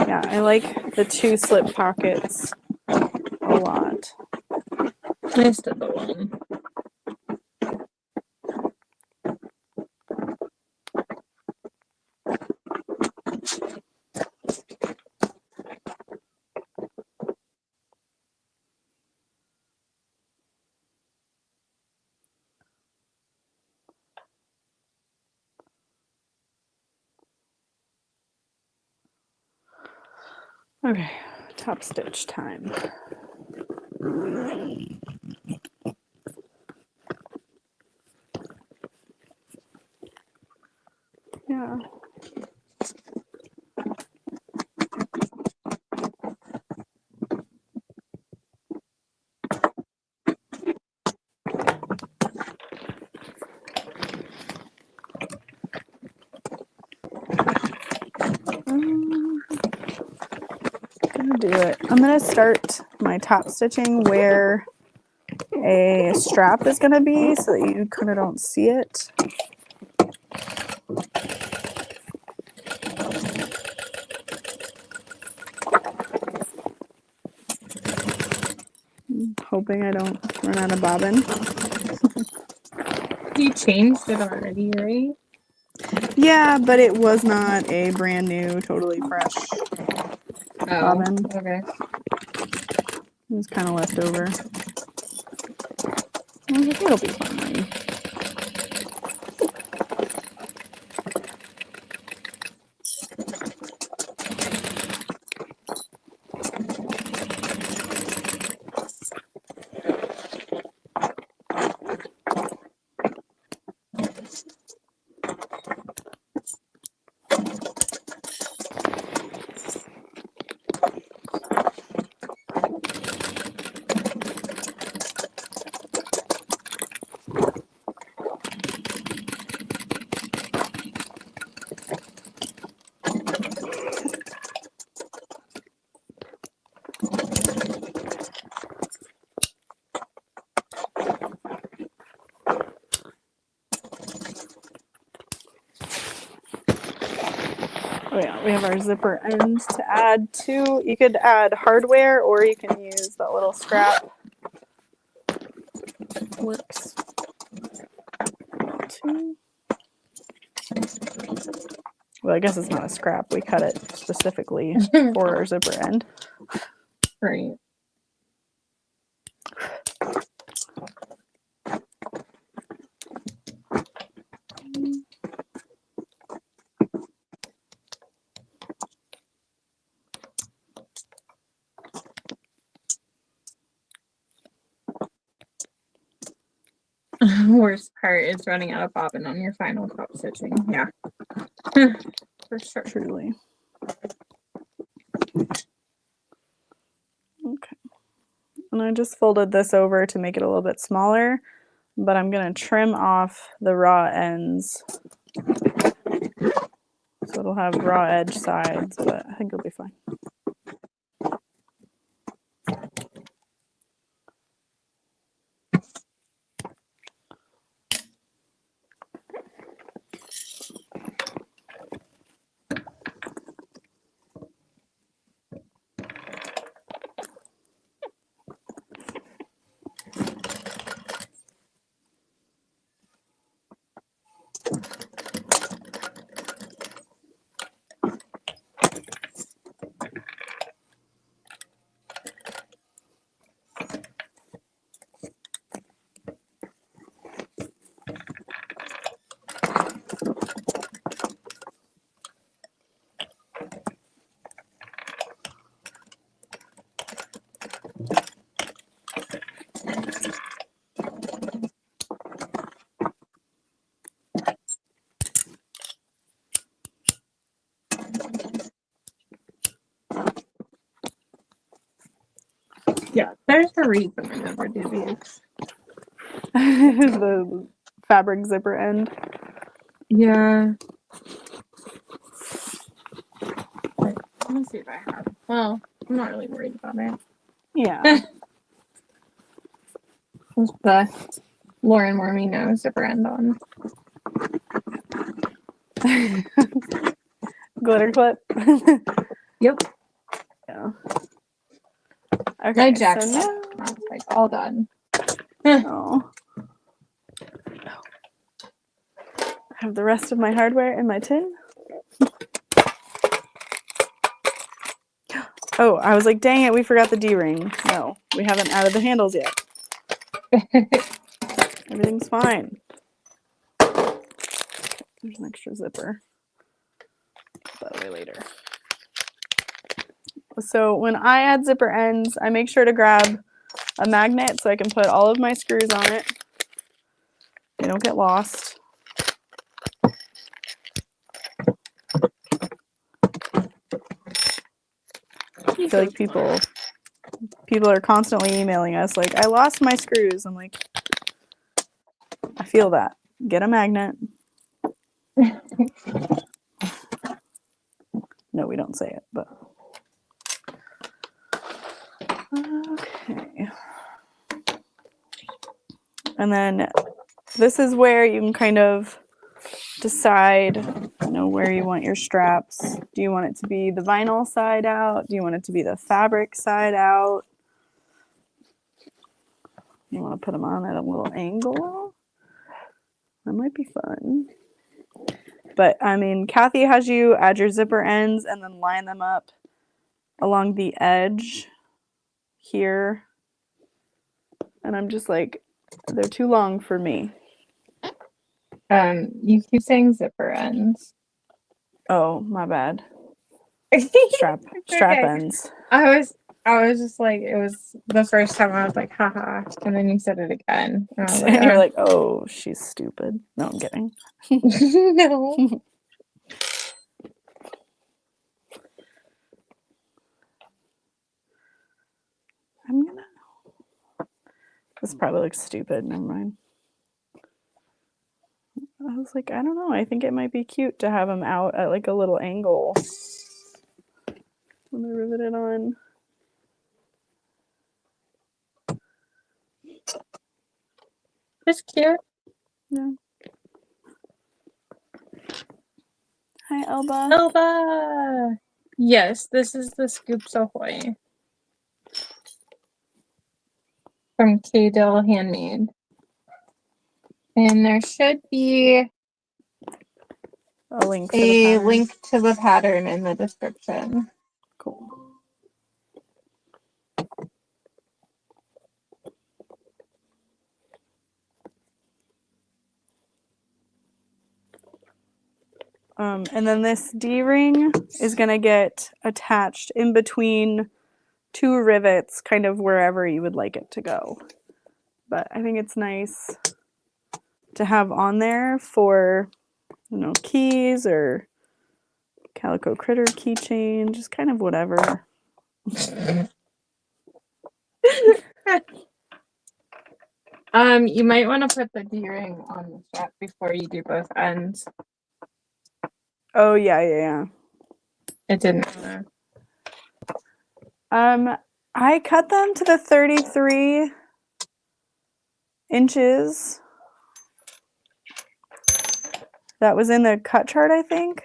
Yeah, I like the 2 slip pockets a lot. Missed the one. Okay, top stitch time. Yeah. Gonna do it. I'm gonna start my top stitching where a strap is gonna be so that you kind of don't see it. I'm hoping I don't run out of bobbin. You changed it already, right? Yeah, but it was not a brand new, totally fresh Oh, oven. okay. It was kind of left over. I was like, it'll be fine. Oh yeah, we have our zipper ends to add to. You could add hardware or you can use that little scrap. Works too. Well, I guess it's not a scrap. We cut it specifically for our zipper end. Right. Worst part is running out of bobbin on your final top stitching. Yeah. For sure. Truly. Okay. And I just folded this over to make it a little bit smaller, but I'm going to trim off the raw ends. So it'll have raw edge sides, but I think it'll be fine. Yeah, there's a reason I never do these. The fabric zipper end. Yeah. Wait, let me see if I have. Well, I'm not really worried about it. Yeah. With the Lauren Mormino zipper end on. Glitter clip. Yep. Yeah. I Okay, jacked so up. now, I was like, all done. oh. I have the rest of my hardware in my tin. Oh, I was like, dang it, we forgot the D-ring. No, we haven't added the handles yet. Everything's fine. There's an extra zipper. Put that away later. So when I add zipper ends, I make sure to grab a magnet so I can put all of my screws on it. They don't get lost. I feel like people are constantly emailing us like, I lost my screws. I'm like, I feel that. Get a magnet. No, we don't say it, but okay. And then this is where you can kind of decide, where you want your straps. Do you want it to be the vinyl side out? Do you want it to be the fabric side out? You want to put them on at a little angle? That might be fun. But I mean, Kathy has you add your zipper ends and then line them up along the edge here. And I'm just like, they're too long for me. You keep saying zipper ends. Oh, my bad. Strap Okay. ends. I was just like, it was the first time I was like, haha, and then you said it again. And I was like, And you're like, oh, she's stupid. No, I'm kidding. no. This probably looks stupid. Never mind. I was like, I don't know. I think it might be cute to have them out at like a little angle when they're riveted on. It's cute. Yeah. Hi, Elba. Elba! Yes, this is the Scoops Ahoy from K.Dill Handmade. And there should be A link to the pattern in the description. Cool. And then this D-ring is going to get attached in between two rivets, kind of wherever you would like it to go. But I think it's nice to have on there for, you know, keys or Calico Critter keychain, just kind of whatever. You might want to put the D-ring on the strap before you do both ends. Oh, yeah. It didn't. I cut them to the 33 inches. That was in the cut chart, I think.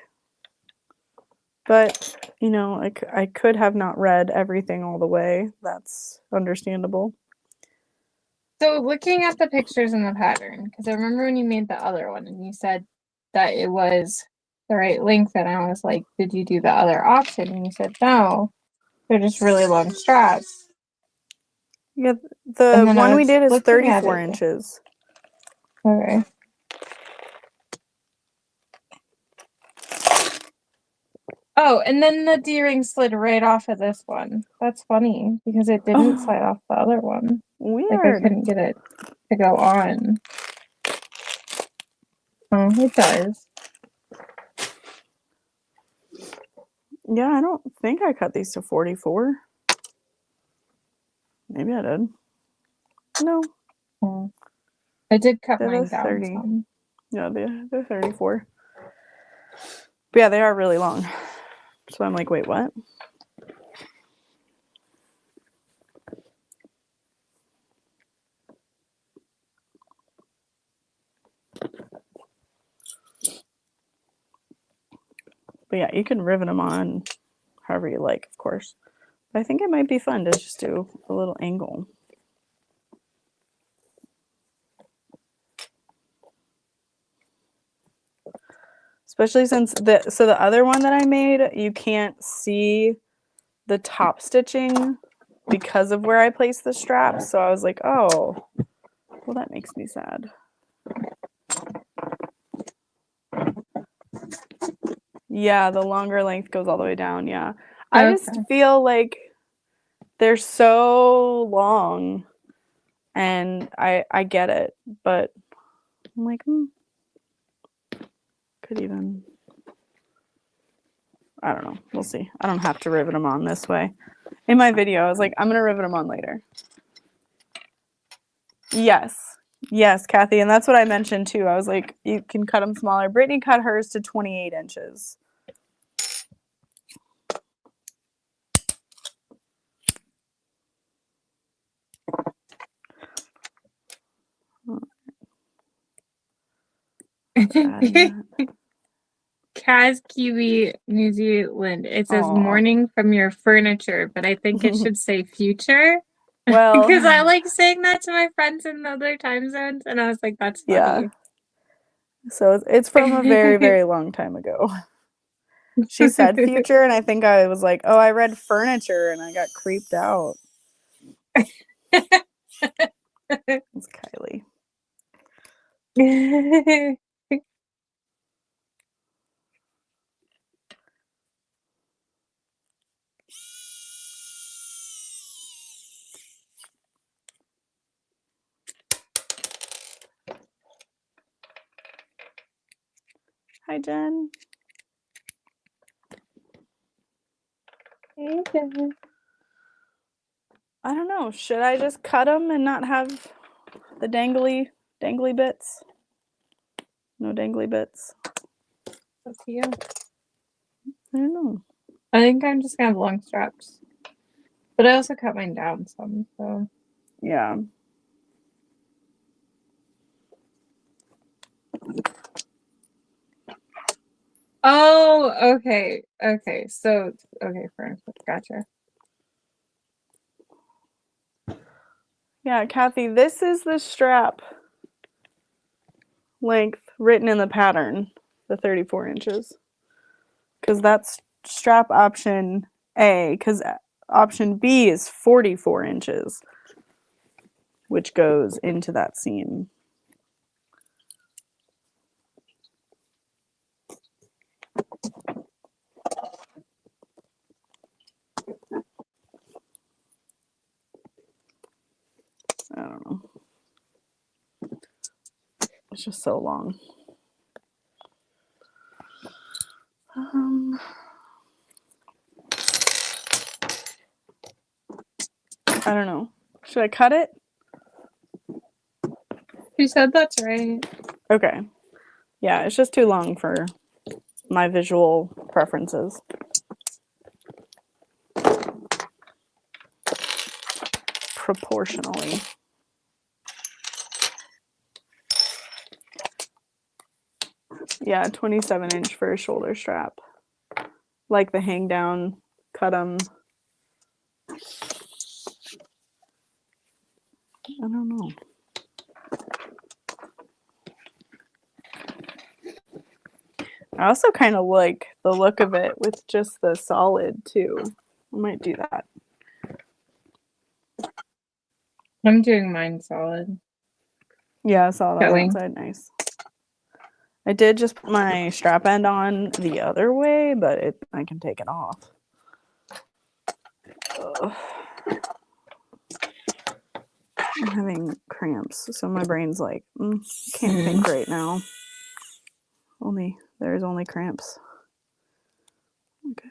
But, you know, I could have not read everything all the way. That's understandable. So looking at the pictures in the pattern, because I remember when you made the other one and you said that it was the right length, and I was like, did you do the other option? And you said, no, they're just really long straps. Yeah, the one we did is 34 inches. Okay. Oh, and then the D-ring slid right off of this one. That's funny, because it didn't slide off the other one. Weird. Like, I couldn't get it to go on. Oh, it does. Yeah, I don't think I cut these to 44. Maybe I did. No. Oh. I did cut mine down 30. some. Yeah, they're 34. But yeah, they are really long. So I'm like, wait, what? But yeah, you can rivet them on however you like, of course. But I think it might be fun to just do a little angle. Especially since the other one that I made, you can't see the top stitching because of where I placed the straps. So I was like, oh, well, that makes me sad. Yeah, the longer length goes all the way down. Yeah. I just feel like they're so long and I get it, but I'm like, could even, I don't know. We'll see. I don't have to rivet them on this way. In my video, I was like, I'm going to rivet them on later. Yes, Kathy. And that's what I mentioned too. I was like, you can cut them smaller. Brittany cut hers to 28 inches. Kaz Kiwi, New Zealand. It says morning from your furniture, but I think it should say future. Well, because I like saying that to my friends in other time zones, and I was like, that's funny. So it's from a very, very long time ago. She said future, and I think I was like, oh, I read furniture, and I got creeped out. It's Kylie. Hi, Jen. Hey, Jen. I don't know. Should I just cut them and not have the dangly bits? No dangly bits. Up to you. I don't know. I think I'm just gonna have long straps. But I also cut mine down some, so. Yeah. Oh, okay. Okay. So, okay, friends. Gotcha. Yeah, Kathy, this is the strap length written in the pattern, the 34 inches. Because that's strap option A, because option B is 44 inches, which goes into that seam. I don't know. It's just so long. I don't know. Should I cut it? Who said that's right? Okay. Yeah, it's just too long for my visual preferences. Proportionally. Yeah, 27-inch for a shoulder strap. Like the hang down, cut them. I don't know. I also kind of like the look of it with just the solid too. I might do that. I'm doing mine solid. Yeah, I saw that on Showing. that side. Nice. I did just put my strap end on the other way, but I can take it off. Ugh. I'm having cramps, so my brain's like, can't think right now. There's only cramps. Okay.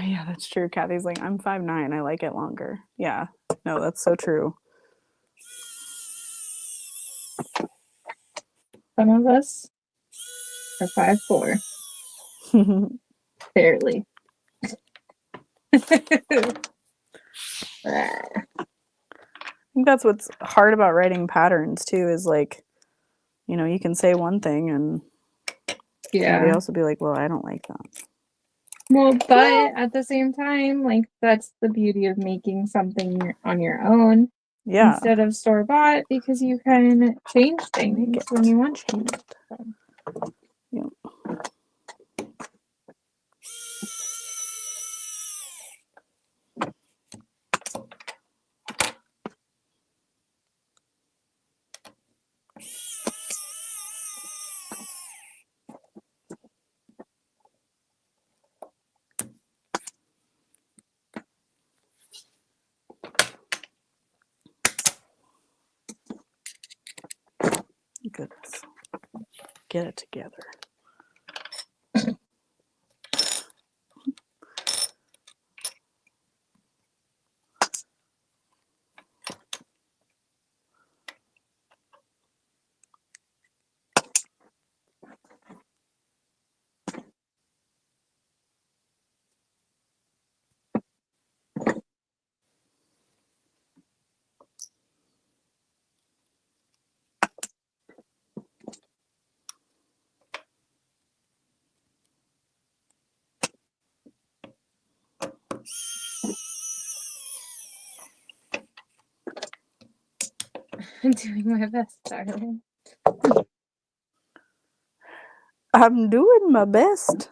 Yeah, that's true. Kathy's like, I'm 5'9". I like it longer. Yeah, no, that's so true. Some of us are 5'4". Barely. I think that's what's hard about writing patterns too, is like, you can say one thing and somebody else will be like, well, I don't like that. Well, but at the same time, like, that's the beauty of making something on your own instead of store-bought, because you can change things when you want to. Yep. Goodness. Get it together. I'm doing my best, darling. I'm doing my best.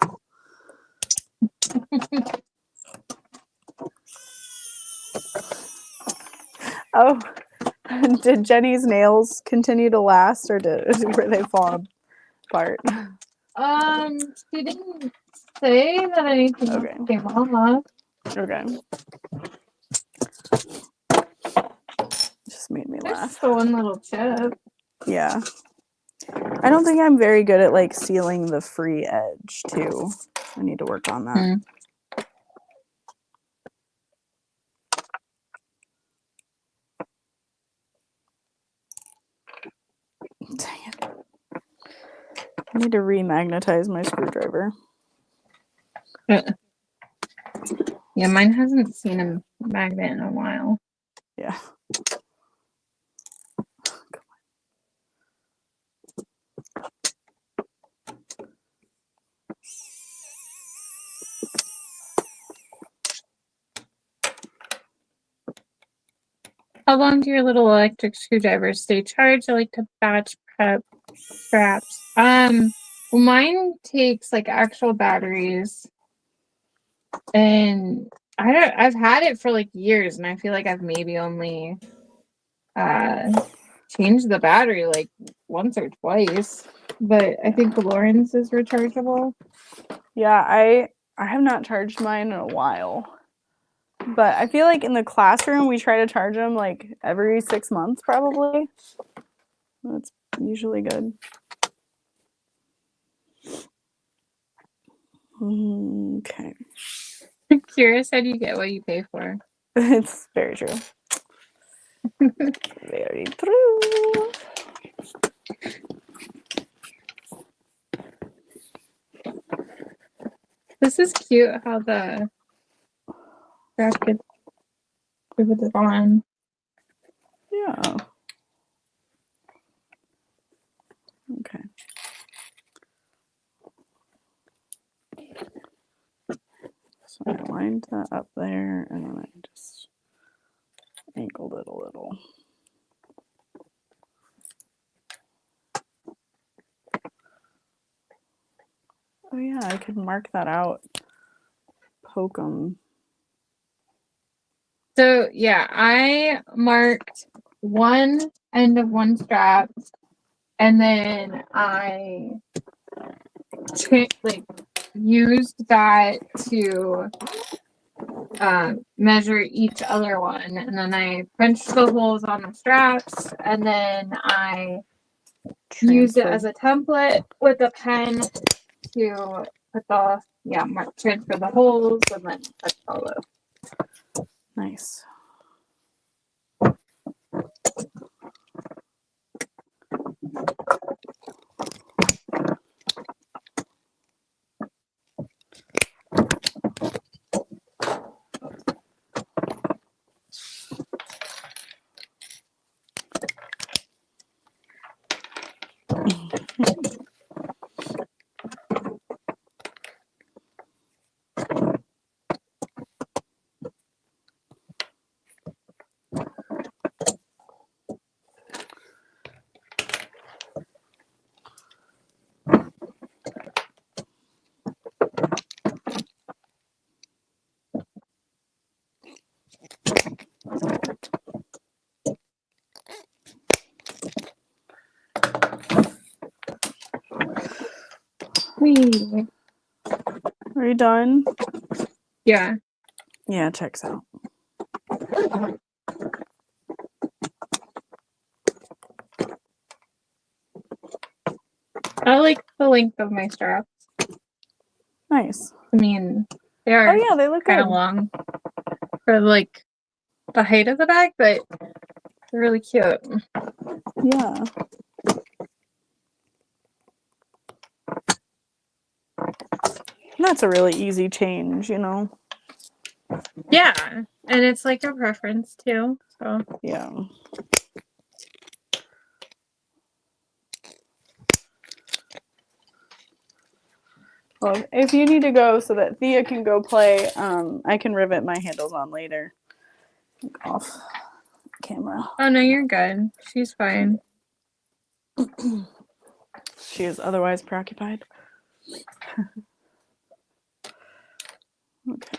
Oh, did Jenny's nails continue to last, or were they falling apart? She didn't say that anything Okay. came off. Okay. Just made me There's laugh. just the one little chip. Yeah. I don't think I'm very good at like sealing the free edge too. I need to work on that. Dang it. I need to remagnetize my screwdriver. Yeah, mine hasn't seen a magnet in a while. Yeah. How long do your little electric screwdrivers stay charged? I like to batch prep straps. Well, mine takes like actual batteries, and I've had it for like years, and I feel like I've maybe only changed the battery like once or twice. But I think Lauren's is rechargeable. Yeah, I have not charged mine in a while. But I feel like in the classroom we try to charge them like every 6 months probably. That's usually good. Okay. I'm curious, how do you get what you pay for? It's very true. Very true. This is cute how the strap gets riveted on. Yeah. Okay. So I lined that up there and then I just angled it a little. Oh yeah, I could mark that out. Poke them. So yeah, I marked one end of one strap, and then I like used that to measure each other one, and then I punched the holes on the straps, and then I used it as a template with a pen to put the transfer the holes, and then cut all those. Nice. Whee. Are you done? Yeah. Yeah, checks out. I like the length of my straps. Nice. I mean, they are Oh yeah, they look kind good. of long for like the height of the bag, but they're really cute. Yeah. That's a really easy change, you know? Yeah, and it's like a preference too. So Yeah. Well, if you need to go so that Thea can go play, I can rivet my handles on later. Off camera. Oh no, you're good. She's fine. She is otherwise preoccupied. Okay.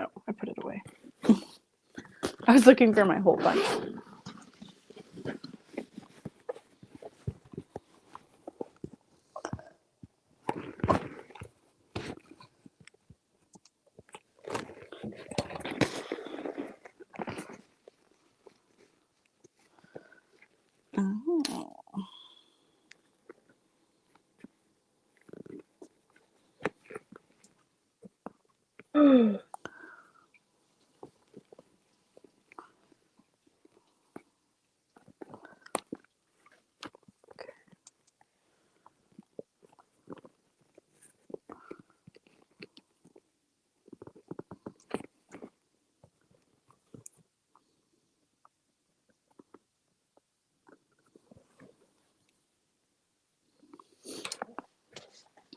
Oh, I put it away. I was looking for my hole punch. Oh.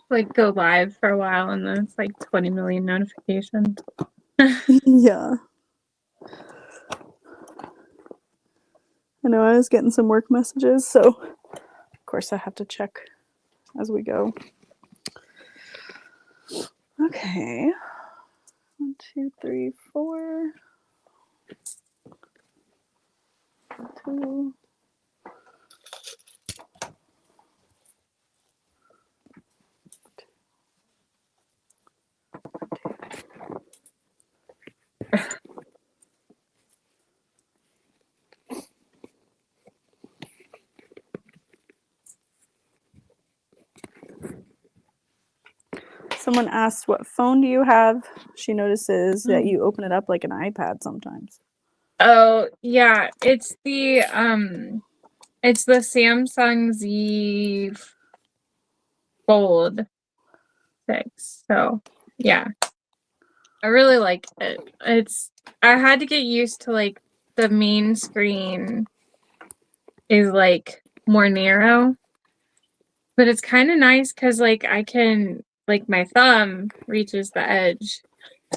Like go live for a while and then it's like 20 million notifications. Yeah. I know I was getting some work messages, so of course I have to check as we go. Okay. 1, 2, 3, 4. 2. Someone asked, what phone do you have? She notices that you open it up like an iPad sometimes. Oh yeah, it's the Samsung Z Fold 6. So yeah, I really like it. I had to get used to like the main screen is like more narrow, but it's kind of nice because like I can like my thumb reaches the edge.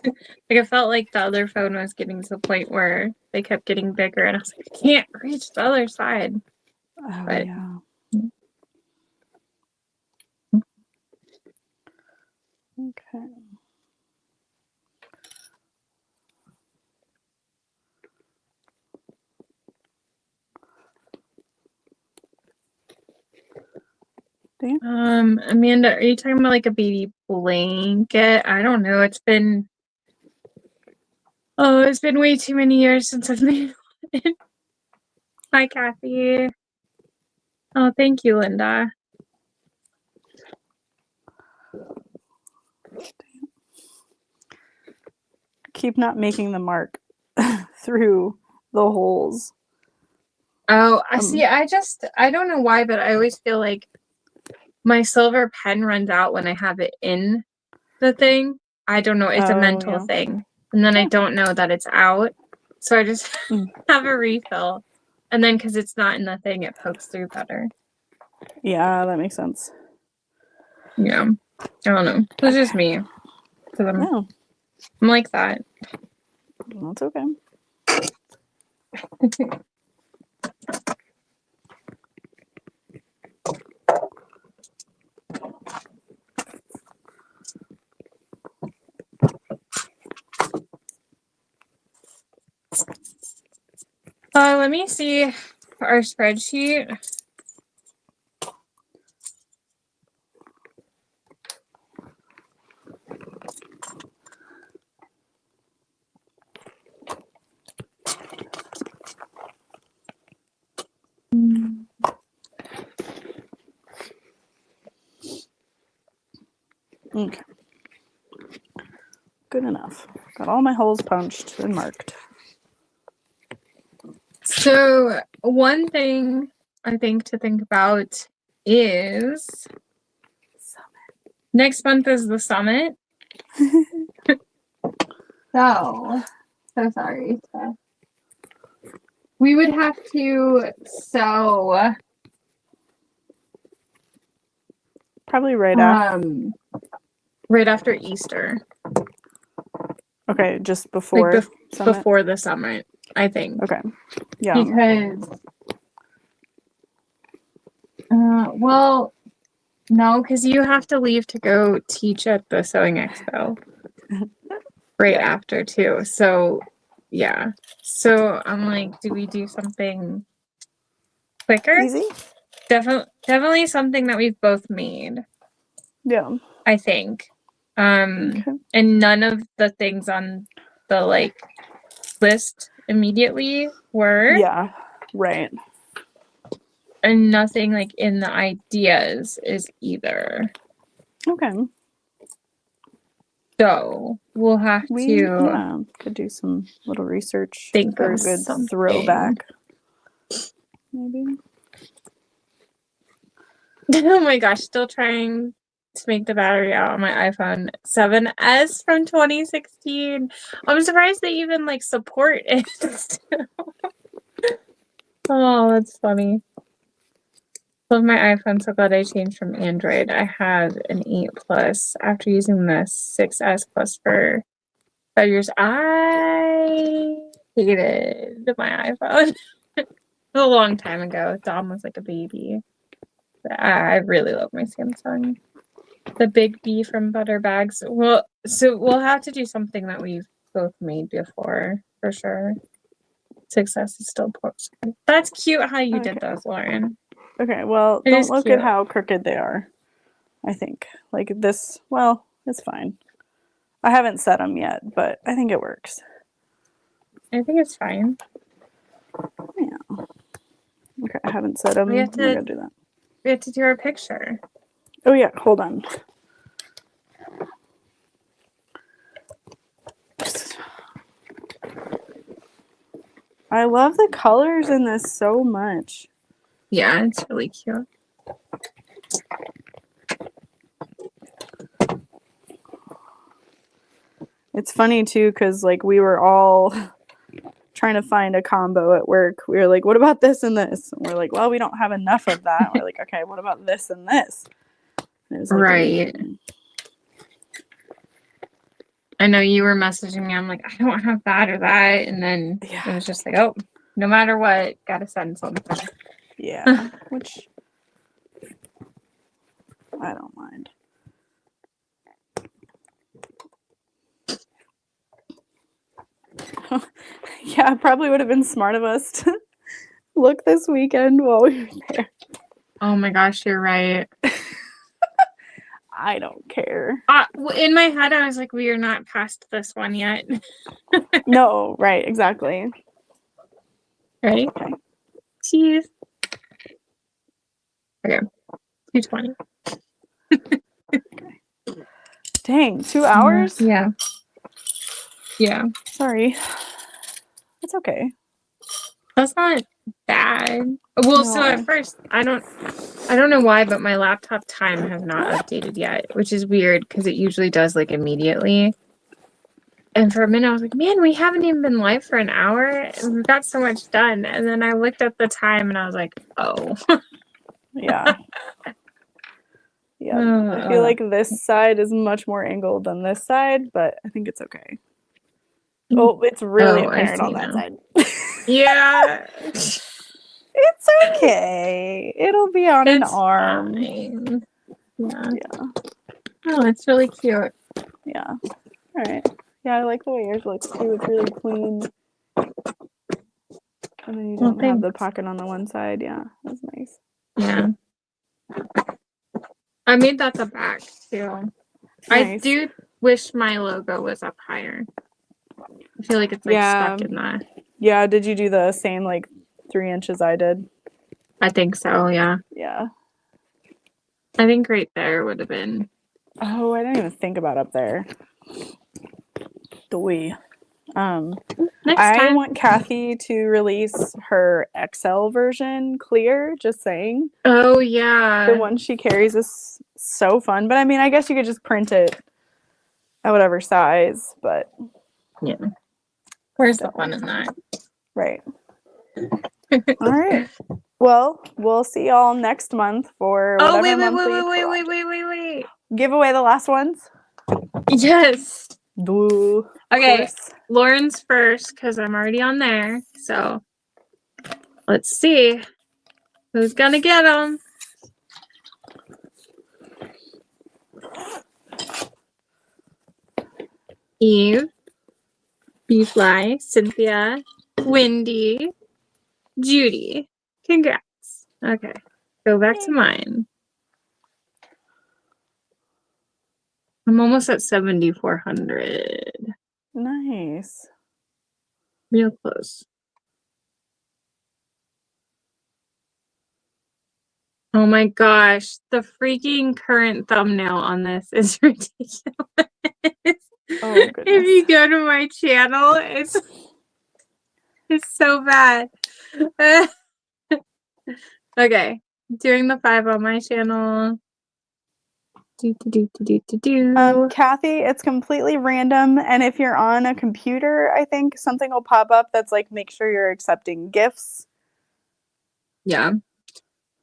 Like I felt like the other phone was getting to the point where they kept getting bigger, and I was like, I can't reach the other side. Oh, But yeah. Okay. Amanda, are you talking about like a baby blanket? I don't know. It's been way too many years since I've made one. Hi, Kathy. Oh, thank you, Linda. Keep not making the mark through the holes. Oh, I see. I don't know why, but I always feel like my silver pen runs out when I have it in the thing. I don't know. It's a mental thing. And then I don't know that it's out. So I just have a refill. And then because it's not in the thing, it pokes through better. Yeah, that makes sense. Yeah. I don't know. It's just me. Because I'm like that. That's okay. Let me see our spreadsheet. Okay. Good enough. Got all my holes punched and marked. So one thing I think to think about is next month is the summit. So sorry. We would have to sew Probably right after. right after Easter. Okay, just before summit? Before the summit, I think. Okay. Yeah. Because well, no, because you have to leave to go teach at the sewing expo right after too. So yeah. So I'm like, do we do something quicker? Easy? Definitely something that we've both made. Yeah. I think. Okay. And none of the things on the like list immediately were. Yeah. Right. And nothing like in the ideas is either. Okay. So we'll have to could do some little research think for of a good something. throwback. Maybe. Oh my gosh, still trying to make the battery out on my iPhone 7S from 2016. I'm surprised they even like support it. Oh, that's funny. Love my iPhone, so glad I changed from Android. I had an 8 Plus after using the 6S Plus for 5 years. I hated my iPhone. It was a long time ago. Dom was like a baby. But I really love my Samsung. The Big B from Butter Bags. Well, so we'll have to do something that we've both made before, for sure. Success is still post. That's cute how you did those, Lauren. Okay, well, It don't is look cute. at how crooked they are. I think. Like this, well, it's fine. I haven't set them yet, but I think it works. I think it's fine. Yeah. Okay, I haven't set them. We have I'm gonna do that. We have to do our picture. Oh yeah, hold on. I love the colors in this so much. Yeah, it's really cute. It's funny too, because like we were all trying to find a combo at work. We were like, what about this and this? And we're like, well, we don't have enough of that. And we're like, okay, what about this and this? And it was like, Right. I know you were messaging me. I'm like, I don't have that or that. And then it was just like, oh, no matter what, gotta send something. Yeah, which I don't mind. Yeah, it probably would have been smart of us to look this weekend while we were there. Oh my gosh, you're right. I don't care. In my head, I was like, we are not past this one yet. No, right, exactly. Ready? Okay. Cheese. Okay. 220. Dang, 2 hours? Yeah. Yeah. Sorry. It's okay. That's not bad. Well, so at first, I don't know why, but my laptop time has not updated yet, which is weird because it usually does like immediately. And for a minute, I was like, man, we haven't even been live for an hour. And we've got so much done. And then I looked at the time and I was like, oh. Yeah. Yeah. I feel like this side is much more angled than this side, but I think it's okay. Oh, it's really apparent on that side. Yeah. It's okay. It'll be on an arm. Fine. Yeah. Yeah. Oh, it's really cute. Yeah. All right. Yeah, I like the way yours looks too. It's really clean. And then you don't have the pocket on the one side. Yeah, that's nice. Yeah. I made that the back too. Nice. I do wish my logo was up higher. I feel like it's like stuck in that. Yeah, did you do the same like 3 inches I did? I think so, yeah. Yeah. I think right there would have been Oh, I didn't even think about up there. Doi. Next I time. want Kathy to release her XL version clear, just saying. Oh The yeah. one she carries is so fun. But I mean, I guess you could just print it at whatever size, but Yeah. Where's the So. fun in that? right. All right. Well, we'll see y'all next month for Oh whatever wait. monthly give away the last ones. Yes. Boo. Okay. Lauren's first because I'm already on there. So let's see who's gonna get them. Eve, B-Fly, Cynthia, Wendy, Judy. Congrats. Okay. Go back to mine. I'm almost at 7,400. Nice. Real close. Oh my gosh. The freaking current thumbnail on this is ridiculous. Oh, If goodness. you go to my channel, it's so bad. Okay. Doing the 5 on my channel. Kathy, it's completely random, and if you're on a computer, I think something will pop up that's like, make sure you're accepting gifts. Yeah.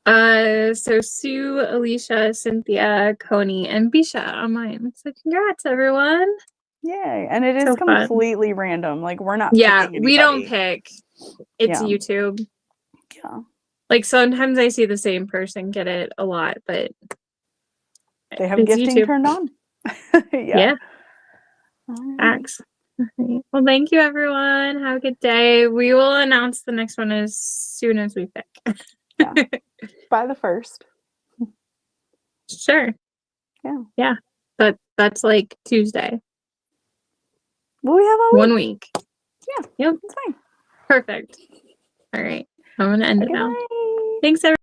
So Sue, Alicia, Cynthia, Coney, and Bisha on mine. So congrats, everyone. Yay. And it is So fun. completely random. Like, we're not Yeah, picking we don't anybody. pick. It's Yeah. YouTube. Yeah. Like sometimes I see the same person get it a lot, but They have it's gifting YouTube. turned on. Yeah. Alright. Facts. Okay. Well, thank you, everyone. Have a good day. We will announce the next one as soon as we pick. Yeah. By the 1st. Sure. Yeah. Yeah. But that's like Tuesday. Well, we have all 1 week. Yeah. Yep. It's fine. Perfect. All right. I'm going to end it now. Bye. Thanks, everyone.